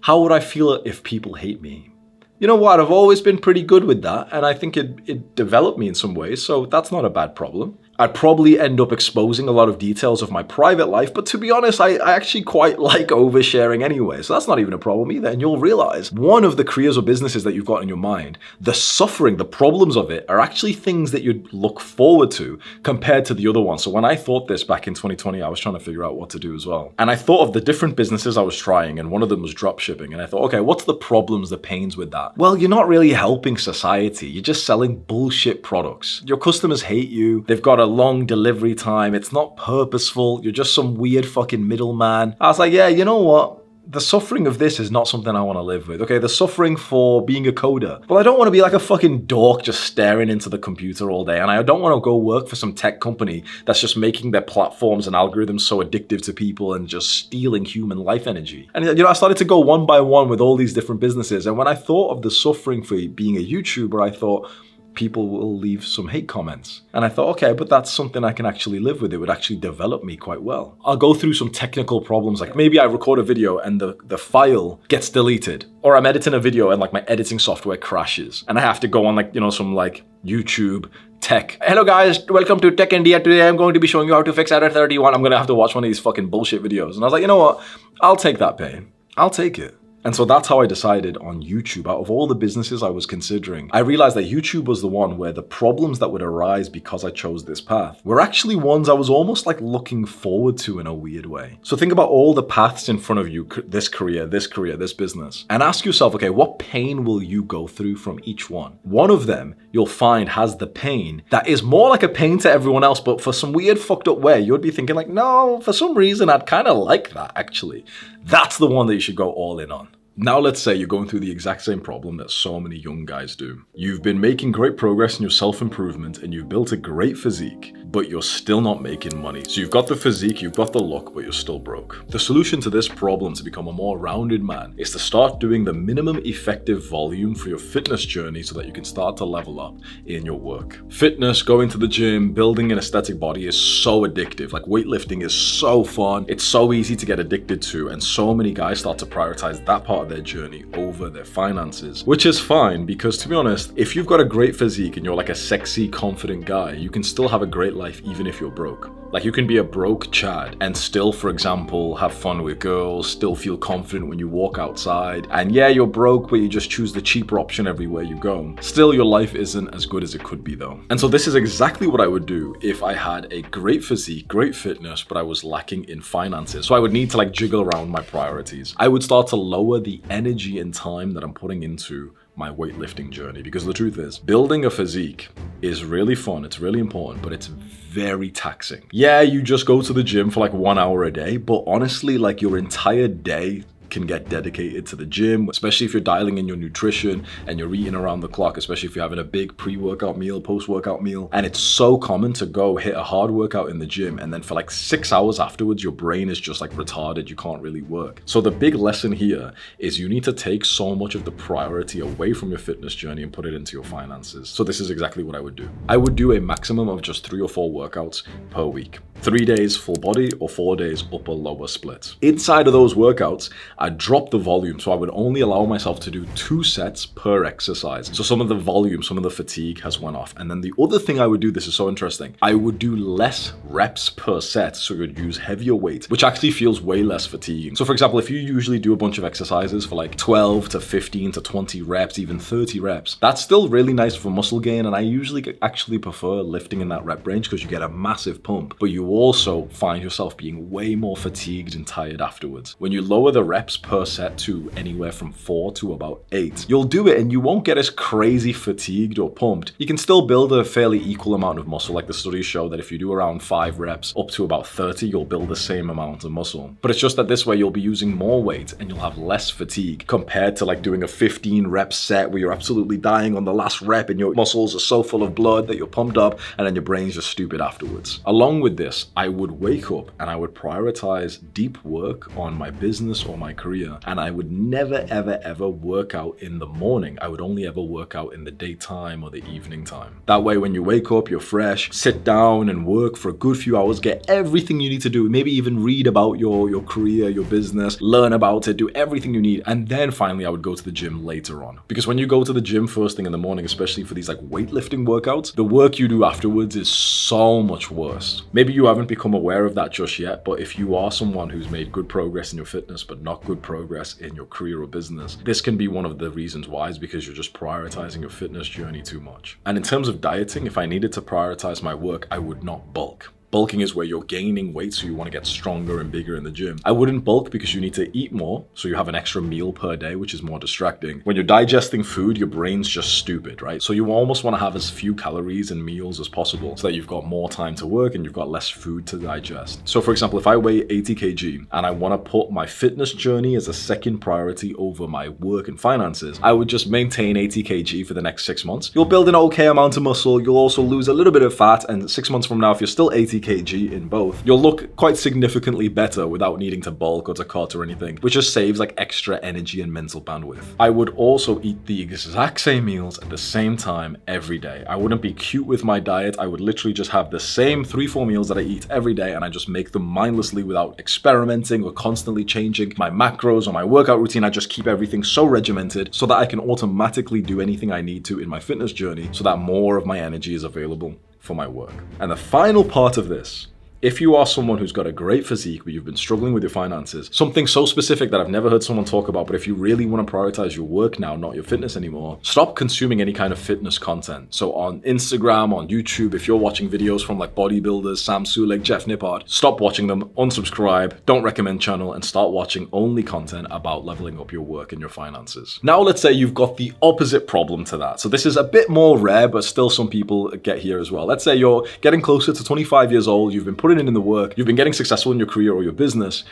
How would I feel if people hate me? You know what? I've always been pretty good with that. And I think it developed me in some ways. So that's not a bad problem. I'd probably end up exposing a lot of details of my private life, but to be honest, I actually quite like oversharing anyway, so that's not even a problem either. And you'll realize one of the careers or businesses that you've got in your mind, the suffering, the problems of it are actually things that you'd look forward to compared to the other one. So when I thought this back in 2020, I was trying to figure out what to do as well. And I thought of the different businesses I was trying, and one of them was drop shipping. And I thought, okay, what's the problems, the pains with that? Well, you're not really helping society. You're just selling bullshit products. Your customers hate you. They've got a long delivery time. It's not purposeful. You're just some weird fucking middleman. I was like, yeah, you know what? The suffering of this is not something I want to live with. Okay, the suffering for being a coder. Well, I don't want to be like a fucking dork just staring into the computer all day. And I don't want to go work for some tech company that's just making their platforms and algorithms so addictive to people and just stealing human life energy. And you know, I started to go one by one with all these different businesses. And when I thought of the suffering for being a YouTuber, I thought, people will leave some hate comments. And I thought, okay, but that's something I can actually live with. It would actually develop me quite well. I'll go through some technical problems, like maybe I record a video and the file gets deleted, or I'm editing a video and like my editing software crashes and I have to go on like, you know, some like YouTube tech. Hello guys, welcome to Tech India. Today I'm going to be showing you how to fix error 31. I'm going to have to watch one of these fucking bullshit videos. And I was like, you know what? I'll take that pain. I'll take it. And so that's how I decided on YouTube. Out of all the businesses I was considering, I realized that YouTube was the one where the problems that would arise because I chose this path were actually ones I was almost like looking forward to in a weird way. So think about all the paths in front of you, this career, this business, and ask yourself, okay, what pain will you go through from each one? One of them you'll find has the pain that is more like a pain to everyone else, but for some weird fucked up way, you'd be thinking like, no, for some reason, I'd kind of like that actually. That's the one that you should go all in on. Now let's say you're going through the exact same problem that so many young guys do. You've been making great progress in your self-improvement and you've built a great physique, but you're still not making money. So you've got the physique, you've got the look, but you're still broke. The solution to this problem to become a more rounded man is to start doing the minimum effective volume for your fitness journey so that you can start to level up in your work. Fitness, going to the gym, building an aesthetic body is so addictive. Like weightlifting is so fun. It's so easy to get addicted to, and so many guys start to prioritize that part of their journey over their finances, which is fine because, to be honest, if you've got a great physique and you're like a sexy, confident guy, you can still have a great life even if you're broke. Like you can be a broke Chad and still, for example, have fun with girls, still feel confident when you walk outside. And yeah, you're broke, but you just choose the cheaper option everywhere you go. Still, your life isn't as good as it could be though. And so this is exactly what I would do if I had a great physique, great fitness, but I was lacking in finances. So I would need to like jiggle around my priorities. I would start to lower the energy and time that I'm putting into my weightlifting journey, because the truth is, building a physique is really fun, it's really important, but it's very taxing. Yeah, you just go to the gym for like 1 hour a day, but honestly, like your entire day can get dedicated to the gym, especially if you're dialing in your nutrition and you're eating around the clock, especially if you're having a big pre-workout meal, post-workout meal. And it's so common to go hit a hard workout in the gym and then for like 6 hours afterwards, your brain is just like retarded. You can't really work. So the big lesson here is you need to take so much of the priority away from your fitness journey and put it into your finances. So this is exactly what I would do. I would do a maximum of just 3 or 4 workouts per week. 3 days full body or 4 days upper lower splits. Inside of those workouts, I drop the volume, so I would only allow myself to do 2 sets per exercise. So some of the volume, some of the fatigue has went off. And then the other thing I would do, this is so interesting, I would do less reps per set, so you'd use heavier weight, which actually feels way less fatiguing. So for example, if you usually do a bunch of exercises for like 12 to 15 to 20 reps, even 30 reps, that's still really nice for muscle gain. And I usually actually prefer lifting in that rep range because you get a massive pump, but you also find yourself being way more fatigued and tired afterwards. When you lower the reps per set to anywhere from 4 to about 8, you'll do it and you won't get as crazy fatigued or pumped. You can still build a fairly equal amount of muscle. Like the studies show that if you do around 5 reps up to about 30, you'll build the same amount of muscle. But it's just that this way you'll be using more weight and you'll have less fatigue compared to like doing a 15 rep set where you're absolutely dying on the last rep and your muscles are so full of blood that you're pumped up and then your brain's just stupid afterwards. Along with this, I would wake up and I would prioritize deep work on my business or my career. And I would never, ever work out in the morning. I would only ever work out in the daytime or the evening time. That way, when you wake up, you're fresh, sit down and work for a good few hours, get everything you need to do, maybe even read about your career, your business, learn about it, do everything you need. And then finally, I would go to the gym later on. Because when you go to the gym first thing in the morning, especially for these like weightlifting workouts, the work you do afterwards is so much worse. Maybe you haven't become aware of that just yet, but if you are someone who's made good progress in your fitness, but not good progress in your career or business, this can be one of the reasons why, is because you're just prioritizing your fitness journey too much. And in terms of dieting, if I needed to prioritize my work, I would not bulk. Bulking is where you're gaining weight, so you want to get stronger and bigger in the gym. I wouldn't bulk because you need to eat more, so you have an extra meal per day, which is more distracting. When you're digesting food, your brain's just stupid, right? So you almost want to have as few calories in meals as possible so that you've got more time to work and you've got less food to digest. So for example, if I weigh 80 kg and I want to put my fitness journey as a second priority over my work and finances, I would just maintain 80 kg for the next 6 months. You'll build an okay amount of muscle. You'll also lose a little bit of fat. And 6 months from now, if you're still 80 kg in both, you'll look quite significantly better without needing to bulk or to cut or anything, which just saves like extra energy and mental bandwidth. I would also eat the exact same meals at the same time every day. I wouldn't be cute with my diet. I would literally just have the same 3-4 meals that I eat every day, and I just make them mindlessly without experimenting or constantly changing my macros or my workout routine. I just keep everything so regimented so that I can automatically do anything I need to in my fitness journey so that more of my energy is available for my work. And the final part of this, if you are someone who's got a great physique, but you've been struggling with your finances, something so specific that I've never heard someone talk about, but if you really want to prioritize your work now, not your fitness anymore, stop consuming any kind of fitness content. So on Instagram, on YouTube, if you're watching videos from like bodybuilders, Sam Sulek, Jeff Nippard, stop watching them, unsubscribe, don't recommend channel, and start watching only content about leveling up your work and your finances. Now, let's say you've got the opposite problem to that. So this is a bit more rare, but still some people get here as well. Let's say you're getting closer to 25 years old, you've been putting in the work, you've been getting successful in your career or your business,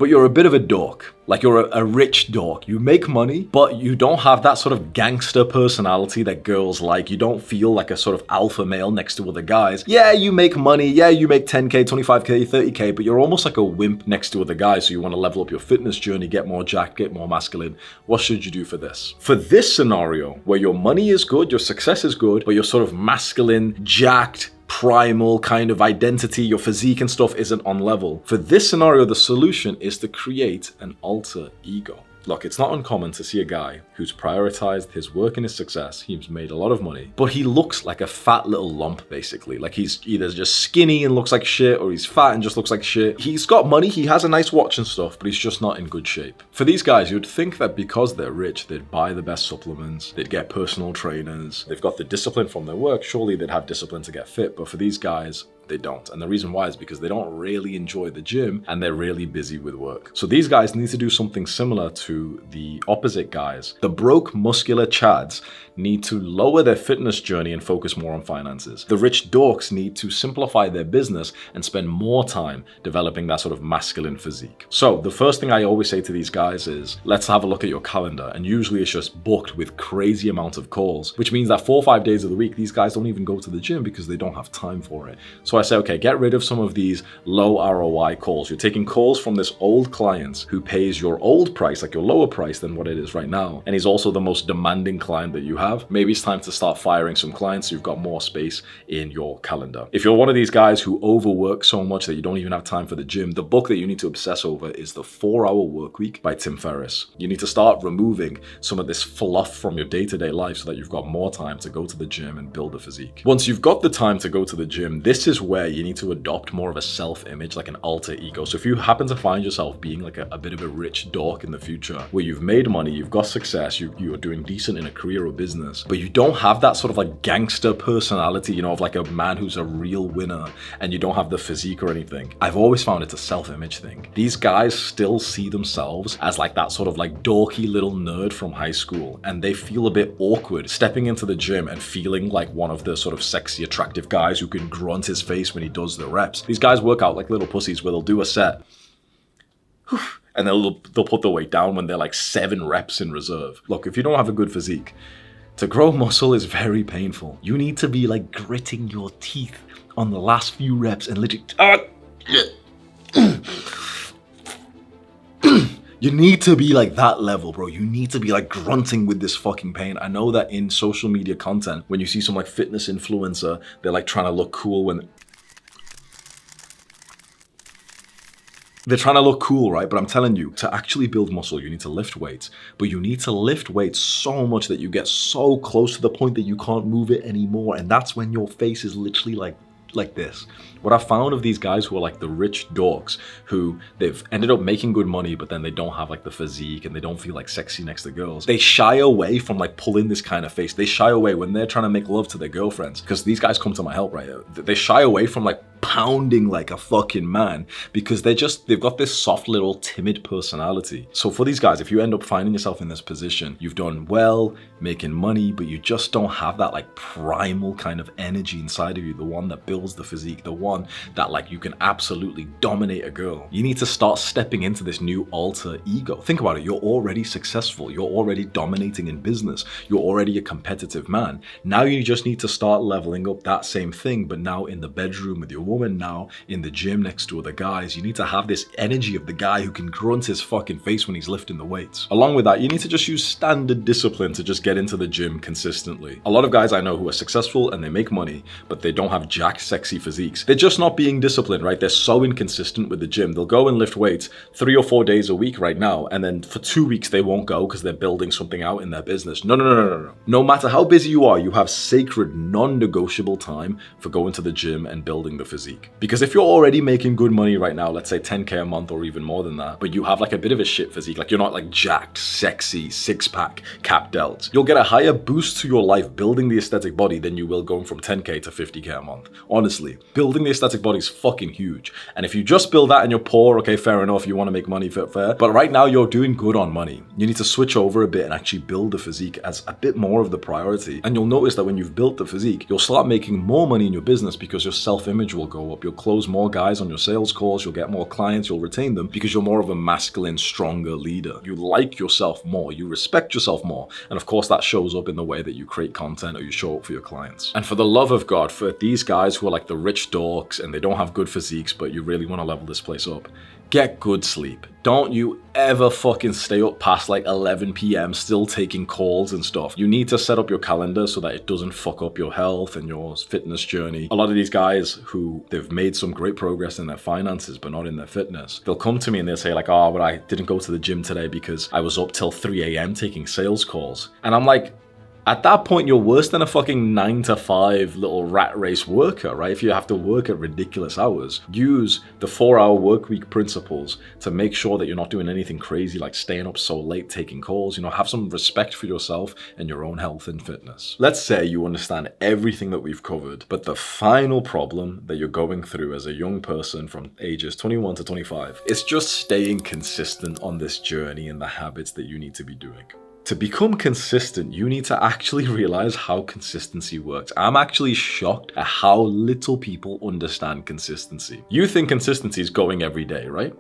but you're a bit of a dork. Like you're a rich dork. You make money, but you don't have that sort of gangster personality that girls like. You don't feel like a sort of alpha male next to other guys. Yeah, you make money. Yeah, you make 10K, 25K, 30K, but you're almost like a wimp next to other guys. So you want to level up your fitness journey, get more jacked, get more masculine. What should you do for this? For this scenario, where your money is good, your success is good, but you're sort of masculine, jacked, primal kind of identity, your physique and stuff isn't on level. For this scenario, the solution is to create an alter ego. Look, it's not uncommon to see a guy who's prioritized his work and his success. He's made a lot of money, but he looks like a fat little lump, basically. Like he's either just skinny and looks like shit, or he's fat and just looks like shit. He's got money, he has a nice watch and stuff, but he's just not in good shape. For these guys, you'd think that because they're rich, they'd buy the best supplements, they'd get personal trainers, they've got the discipline from their work, surely they'd have discipline to get fit. But for these guys, they don't. And the reason why is because they don't really enjoy the gym and they're really busy with work. So these guys need to do something similar to the opposite guys. The broke muscular chads need to lower their fitness journey and focus more on finances. The rich dorks need to simplify their business and spend more time developing that sort of masculine physique. So the first thing I always say to these guys is, let's have a look at your calendar. And usually it's just booked with crazy amount of calls, which means that 4 or 5 days of the week, these guys don't even go to the gym because they don't have time for it. So I say, okay, get rid of some of these low ROI calls. You're taking calls from this old client who pays your old price, like your lower price than what it is right now. And he's also the most demanding client that you have. Maybe it's time to start firing some clients so you've got more space in your calendar. If you're one of these guys who overwork so much that you don't even have time for the gym, the book that you need to obsess over is The 4-Hour Workweek by Tim Ferriss. You need to start removing some of this fluff from your day-to-day life so that you've got more time to go to the gym and build a physique. Once you've got the time to go to the gym, this is where you need to adopt more of a self-image, like an alter ego. So if you happen to find yourself being like a bit of a rich dork in the future, where you've made money, you've got success, you are doing decent in a career or business, but you don't have that sort of like gangster personality, you know, of like a man who's a real winner, and you don't have the physique or anything. I've always found it's a self-image thing. These guys still see themselves as like that sort of like dorky little nerd from high school, and they feel a bit awkward stepping into the gym and feeling like one of the sort of sexy, attractive guys who can grunt his face when he does the reps. These guys work out like little pussies where they'll do a set and they'll put the weight down when they're like 7 reps in reserve. Look, if you don't have a good physique, to grow muscle is very painful. You need to be like gritting your teeth on the last few reps and literally you need to be like that level, bro. You need to be like grunting with this fucking pain. I know that in social media content, when you see some like fitness influencer, they're like trying to look cool when they're trying to look cool, right? But I'm telling you, to actually build muscle, you need to lift weights. But you need to lift weights so much that you get so close to the point that you can't move it anymore. And that's when your face is literally like this. What I found of these guys who are like the rich dorks, who they've ended up making good money, but then they don't have like the physique and they don't feel like sexy next to girls. They shy away from like pulling this kind of face. They shy away when they're trying to make love to their girlfriends, because these guys come to my help, right? They shy away from like pounding like a fucking man because they've got this soft little timid personality. So for these guys, if you end up finding yourself in this position, you've done well, making money, but you just don't have that like primal kind of energy inside of you, the one that builds the physique, the one that like you can absolutely dominate a girl. You need to start stepping into this new alter ego. Think about it. You're already successful. You're already dominating in business. You're already a competitive man. Now you just need to start leveling up that same thing, but now in the bedroom with your woman, now in the gym next to other guys. You need to have this energy of the guy who can grunt his fucking face when he's lifting the weights. Along with that, you need to just use standard discipline to just get into the gym consistently. A lot of guys I know who are successful and they make money, but they don't have jacked, sexy physiques. They're just not being disciplined, right? They're so inconsistent with the gym. They'll go and lift weights 3 or 4 days a week right now, and then for 2 weeks they won't go because they're building something out in their business. No. No matter how busy you are, you have sacred, non-negotiable time for going to the gym and building the physique. Because if you're already making good money right now, let's say 10K a month or even more than that, but you have like a bit of a shit physique, like you're not like jacked, sexy, 6-pack, cap delts, you'll get a higher boost to your life building the aesthetic body than you will going from 10K to 50K a month. Honestly, building the aesthetic body is fucking huge. And if you just build that and you're poor, okay, fair enough, you want to make money, fair. But right now you're doing good on money. You need to switch over a bit and actually build the physique as a bit more of the priority. And you'll notice that when you've built the physique, you'll start making more money in your business because your self-image will go up. You'll close more guys on your sales calls, you'll get more clients, you'll retain them because you're more of a masculine, stronger leader. You like yourself more, you respect yourself more. And of course that shows up in the way that you create content or you show up for your clients. And for the love of God, for these guys who are like the rich dorks and they don't have good physiques, but you really want to level this place up, get good sleep. Don't you ever fucking stay up past like 11 p.m. still taking calls and stuff. You need to set up your calendar so that it doesn't fuck up your health and your fitness journey. A lot of these guys who they've made some great progress in their finances but not in their fitness, they'll come to me and they'll say like, oh, but I didn't go to the gym today because I was up till 3 a.m. taking sales calls. And I'm like, at that point, you're worse than a fucking 9-to-5 little rat race worker, right? If you have to work at ridiculous hours, use the 4-hour work week principles to make sure that you're not doing anything crazy like staying up so late, taking calls, have some respect for yourself and your own health and fitness. Let's say you understand everything that we've covered, but the final problem that you're going through as a young person from ages 21 to 25 is just staying consistent on this journey and the habits that you need to be doing. To become consistent, you need to actually realize how consistency works. I'm actually shocked at how little people understand consistency. You think consistency is going every day, right?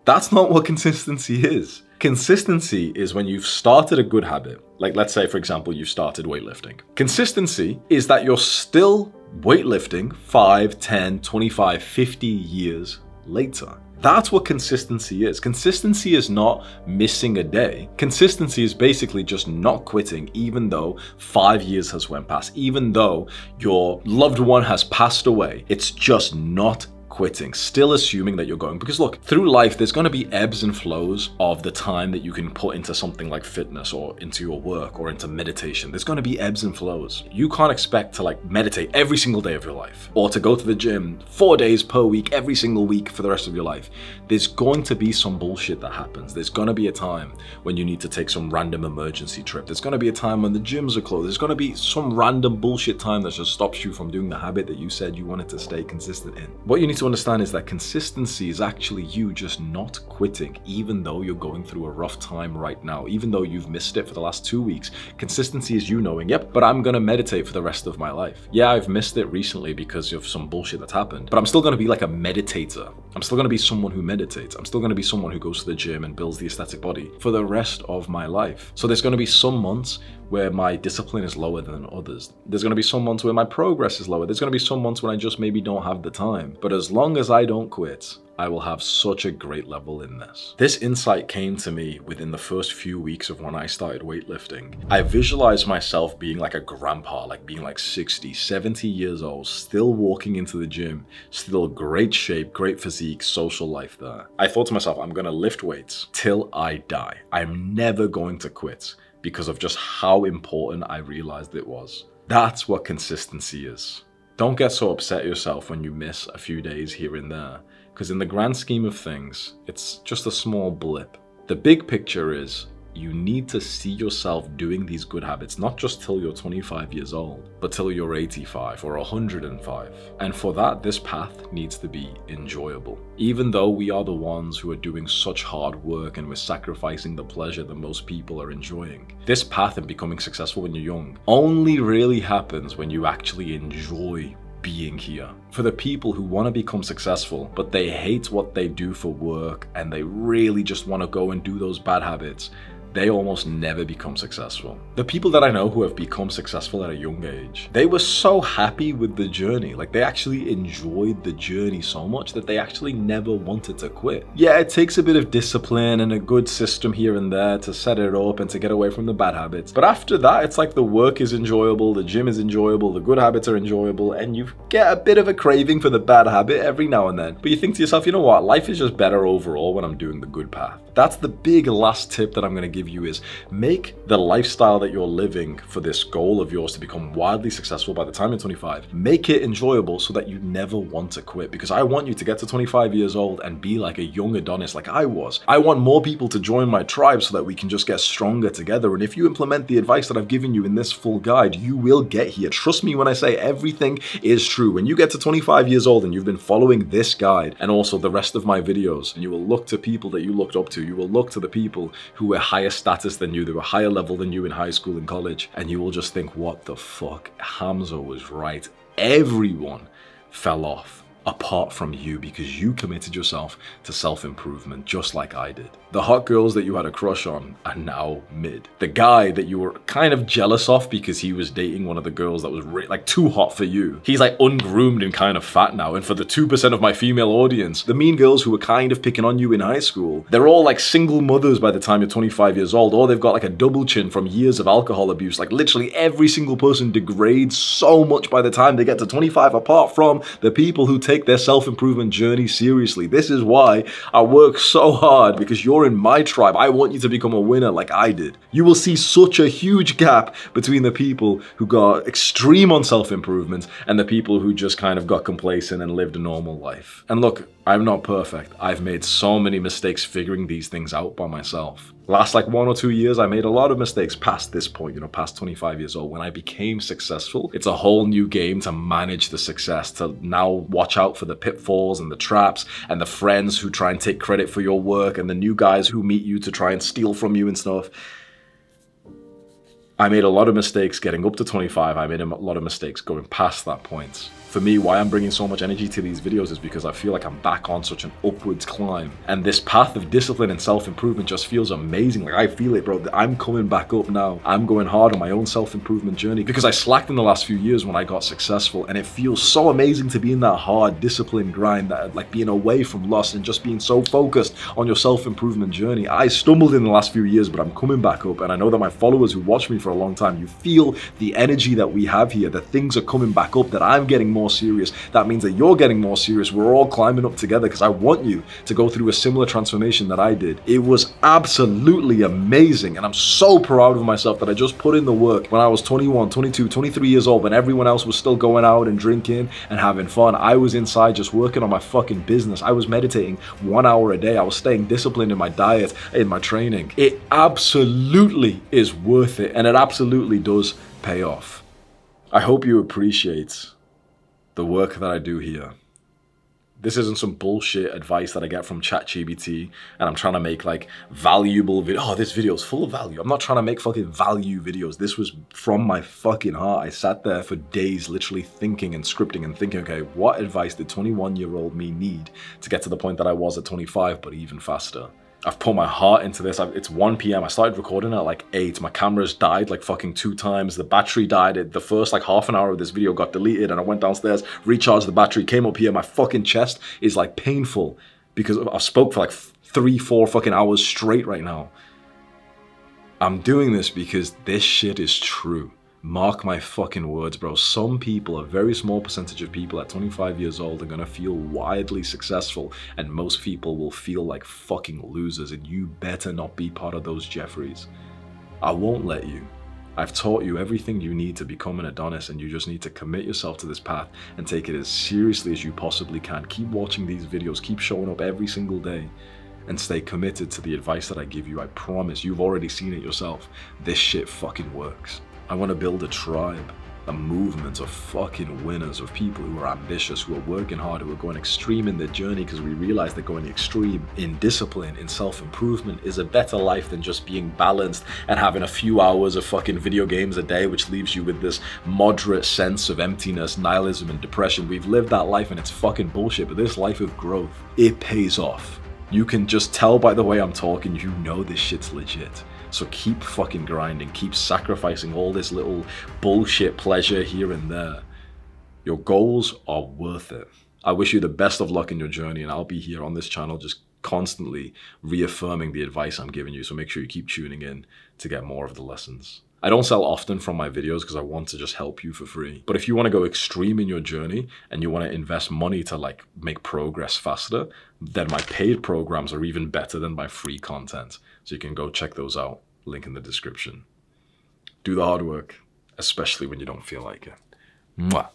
That's not what consistency is. Consistency is when you've started a good habit. Like let's say, for example, you started weightlifting. Consistency is that you're still weightlifting 5, 10, 25, 50 years later. That's what consistency is. Consistency is not missing a day. Consistency is basically just not quitting even though 5 years has went past, even though your loved one has passed away. It's just not quitting, still assuming that you're going. Because look, through life, there's going to be ebbs and flows of the time that you can put into something like fitness or into your work or into meditation. There's going to be ebbs and flows. You can't expect to like meditate every single day of your life or to go to the gym 4 days per week, every single week for the rest of your life. There's going to be some bullshit that happens. There's going to be a time when you need to take some random emergency trip. There's going to be a time when the gyms are closed. There's going to be some random bullshit time that just stops you from doing the habit that you said you wanted to stay consistent in. What you need to understand is that consistency is actually you just not quitting, even though you're going through a rough time right now, even though you've missed it for the last 2 weeks. Consistency is you knowing, yep, but I'm gonna meditate for the rest of my life. Yeah, I've missed it recently because of some bullshit that's happened, but I'm still gonna be like a meditator. I'm still gonna be someone who meditates. I'm still gonna be someone who goes to the gym and builds the aesthetic body for the rest of my life. So there's gonna be some months where my discipline is lower than others. There's going to be some months where my progress is lower. There's going to be some months when I just maybe don't have the time. But as long as I don't quit, I will have such a great level in this. This insight came to me within the first few weeks of when I started weightlifting. I visualized myself being like a grandpa, like being like 60, 70 years old, still walking into the gym, still great shape, great physique, social life there. I thought to myself, I'm going to lift weights till I die. I'm never going to quit, because of just how important I realized it was. That's what consistency is. Don't get so upset at yourself when you miss a few days here and there, because in the grand scheme of things, it's just a small blip. The big picture is you need to see yourself doing these good habits, not just till you're 25 years old, but till you're 85 or 105. And for that, this path needs to be enjoyable. Even though we are the ones who are doing such hard work and we're sacrificing the pleasure that most people are enjoying, this path and becoming successful when you're young only really happens when you actually enjoy being here. For the people who want to become successful, but they hate what they do for work and they really just want to go and do those bad habits, they almost never become successful. The people that I know who have become successful at a young age, they were so happy with the journey. Like they actually enjoyed the journey so much that they actually never wanted to quit. Yeah, it takes a bit of discipline and a good system here and there to set it up and to get away from the bad habits. But after that, it's like the work is enjoyable, the gym is enjoyable, the good habits are enjoyable, and you get a bit of a craving for the bad habit every now and then. But you think to yourself, you know what? Life is just better overall when I'm doing the good path. That's the big last tip that I'm going to give you is make the lifestyle that you're living for this goal of yours to become wildly successful by the time you're 25. Make it enjoyable so that you never want to quit, because I want you to get to 25 years old and be like a young Adonis like I was. I want more people to join my tribe so that we can just get stronger together. And if you implement the advice that I've given you in this full guide, you will get here. Trust me when I say everything is true. When you get to 25 years old and you've been following this guide and also the rest of my videos, and you will look to people that you looked up to, you will look to the people who were higher status than you, they were higher level than you in high school and college, and you will just think, what the fuck, Hamza was right. Everyone fell off apart from you because you committed yourself to self-improvement just like I did. The hot girls that you had a crush on are now mid. The guy that you were kind of jealous of because he was dating one of the girls that was like too hot for you, he's like ungroomed and kind of fat now. And for the 2% of my female audience, the mean girls who were kind of picking on you in high school, they're all like single mothers by the time you're 25 years old, or they've got like a double chin from years of alcohol abuse. Like literally every single person degrades so much by the time they get to 25, apart from the people who take their self-improvement journey seriously. This is why I work so hard, because you're in my tribe. I want you to become a winner like I did. You will see such a huge gap between the people who got extreme on self-improvement and the people who just kind of got complacent and lived a normal life. And look, I'm not perfect. I've made so many mistakes figuring these things out by myself. Last like 1 or 2 years, I made a lot of mistakes past this point, you know, past 25 years old. When I became successful, it's a whole new game to manage the success, to now watch out for the pitfalls and the traps and the friends who try and take credit for your work and the new guys who meet you to try and steal from you and stuff. I made a lot of mistakes getting up to 25. I made a lot of mistakes going past that point. For me, why I'm bringing so much energy to these videos is because I feel like I'm back on such an upwards climb. And this path of discipline and self-improvement just feels amazing. Like I feel it, bro. I'm coming back up now. I'm going hard on my own self-improvement journey because I slacked in the last few years when I got successful. And it feels so amazing to be in that hard discipline grind, that like being away from lust and just being so focused on your self-improvement journey. I stumbled in the last few years, but I'm coming back up. And I know that my followers who watch me for a long time, you feel the energy that we have here, that things are coming back up, that I'm getting more serious. That means that you're getting more serious. We're all climbing up together because I want you to go through a similar transformation that I did. It was absolutely amazing. And I'm so proud of myself that I just put in the work when I was 21, 22, 23 years old, when everyone else was still going out and drinking and having fun. I was inside just working on my fucking business. I was meditating 1 hour a day. I was staying disciplined in my diet, in my training. It absolutely is worth it. And it absolutely does pay off. I hope you appreciate the work that I do here. This isn't some bullshit advice that I get from ChatGPT and I'm trying to make like valuable oh, this video is full of value. I'm not trying to make fucking value videos. This was from my fucking heart. I sat there for days literally thinking and scripting and thinking, okay, what advice did 21-year-old me need to get to the point that I was at 25, but even faster? I've put my heart into this. It's 1 p.m. I started recording at like 8. My cameras died like fucking 2 times. The battery died. The first like half an hour of this video got deleted and I went downstairs, recharged the battery, came up here. My fucking chest is like painful because I spoke for like 3-4 fucking hours straight right now. I'm doing this because this shit is true. Mark my fucking words, bro. Some people, a very small percentage of people at 25 years old are gonna feel wildly successful, and most people will feel like fucking losers, and you better not be part of those Jeffreys. I won't let you. I've taught you everything you need to become an Adonis, and you just need to commit yourself to this path and take it as seriously as you possibly can. Keep watching these videos, keep showing up every single day, and stay committed to the advice that I give you. I promise, you've already seen it yourself. This shit fucking works. I want to build a tribe, a movement of fucking winners, of people who are ambitious, who are working hard, who are going extreme in their journey, because we realize that going extreme in discipline, in self-improvement is a better life than just being balanced and having a few hours of fucking video games a day, which leaves you with this moderate sense of emptiness, nihilism, and depression. We've lived that life and it's fucking bullshit, but this life of growth, it pays off. You can just tell by the way I'm talking, you know this shit's legit. So keep fucking grinding, keep sacrificing all this little bullshit pleasure here and there. Your goals are worth it. I wish you the best of luck in your journey, and I'll be here on this channel just constantly reaffirming the advice I'm giving you, so make sure you keep tuning in to get more of the lessons. I don't sell often from my videos because I want to just help you for free. But if you want to go extreme in your journey and you want to invest money to like make progress faster, then my paid programs are even better than my free content. So you can go check those out. Link in the description. Do the hard work, especially when you don't feel like it. Mwah.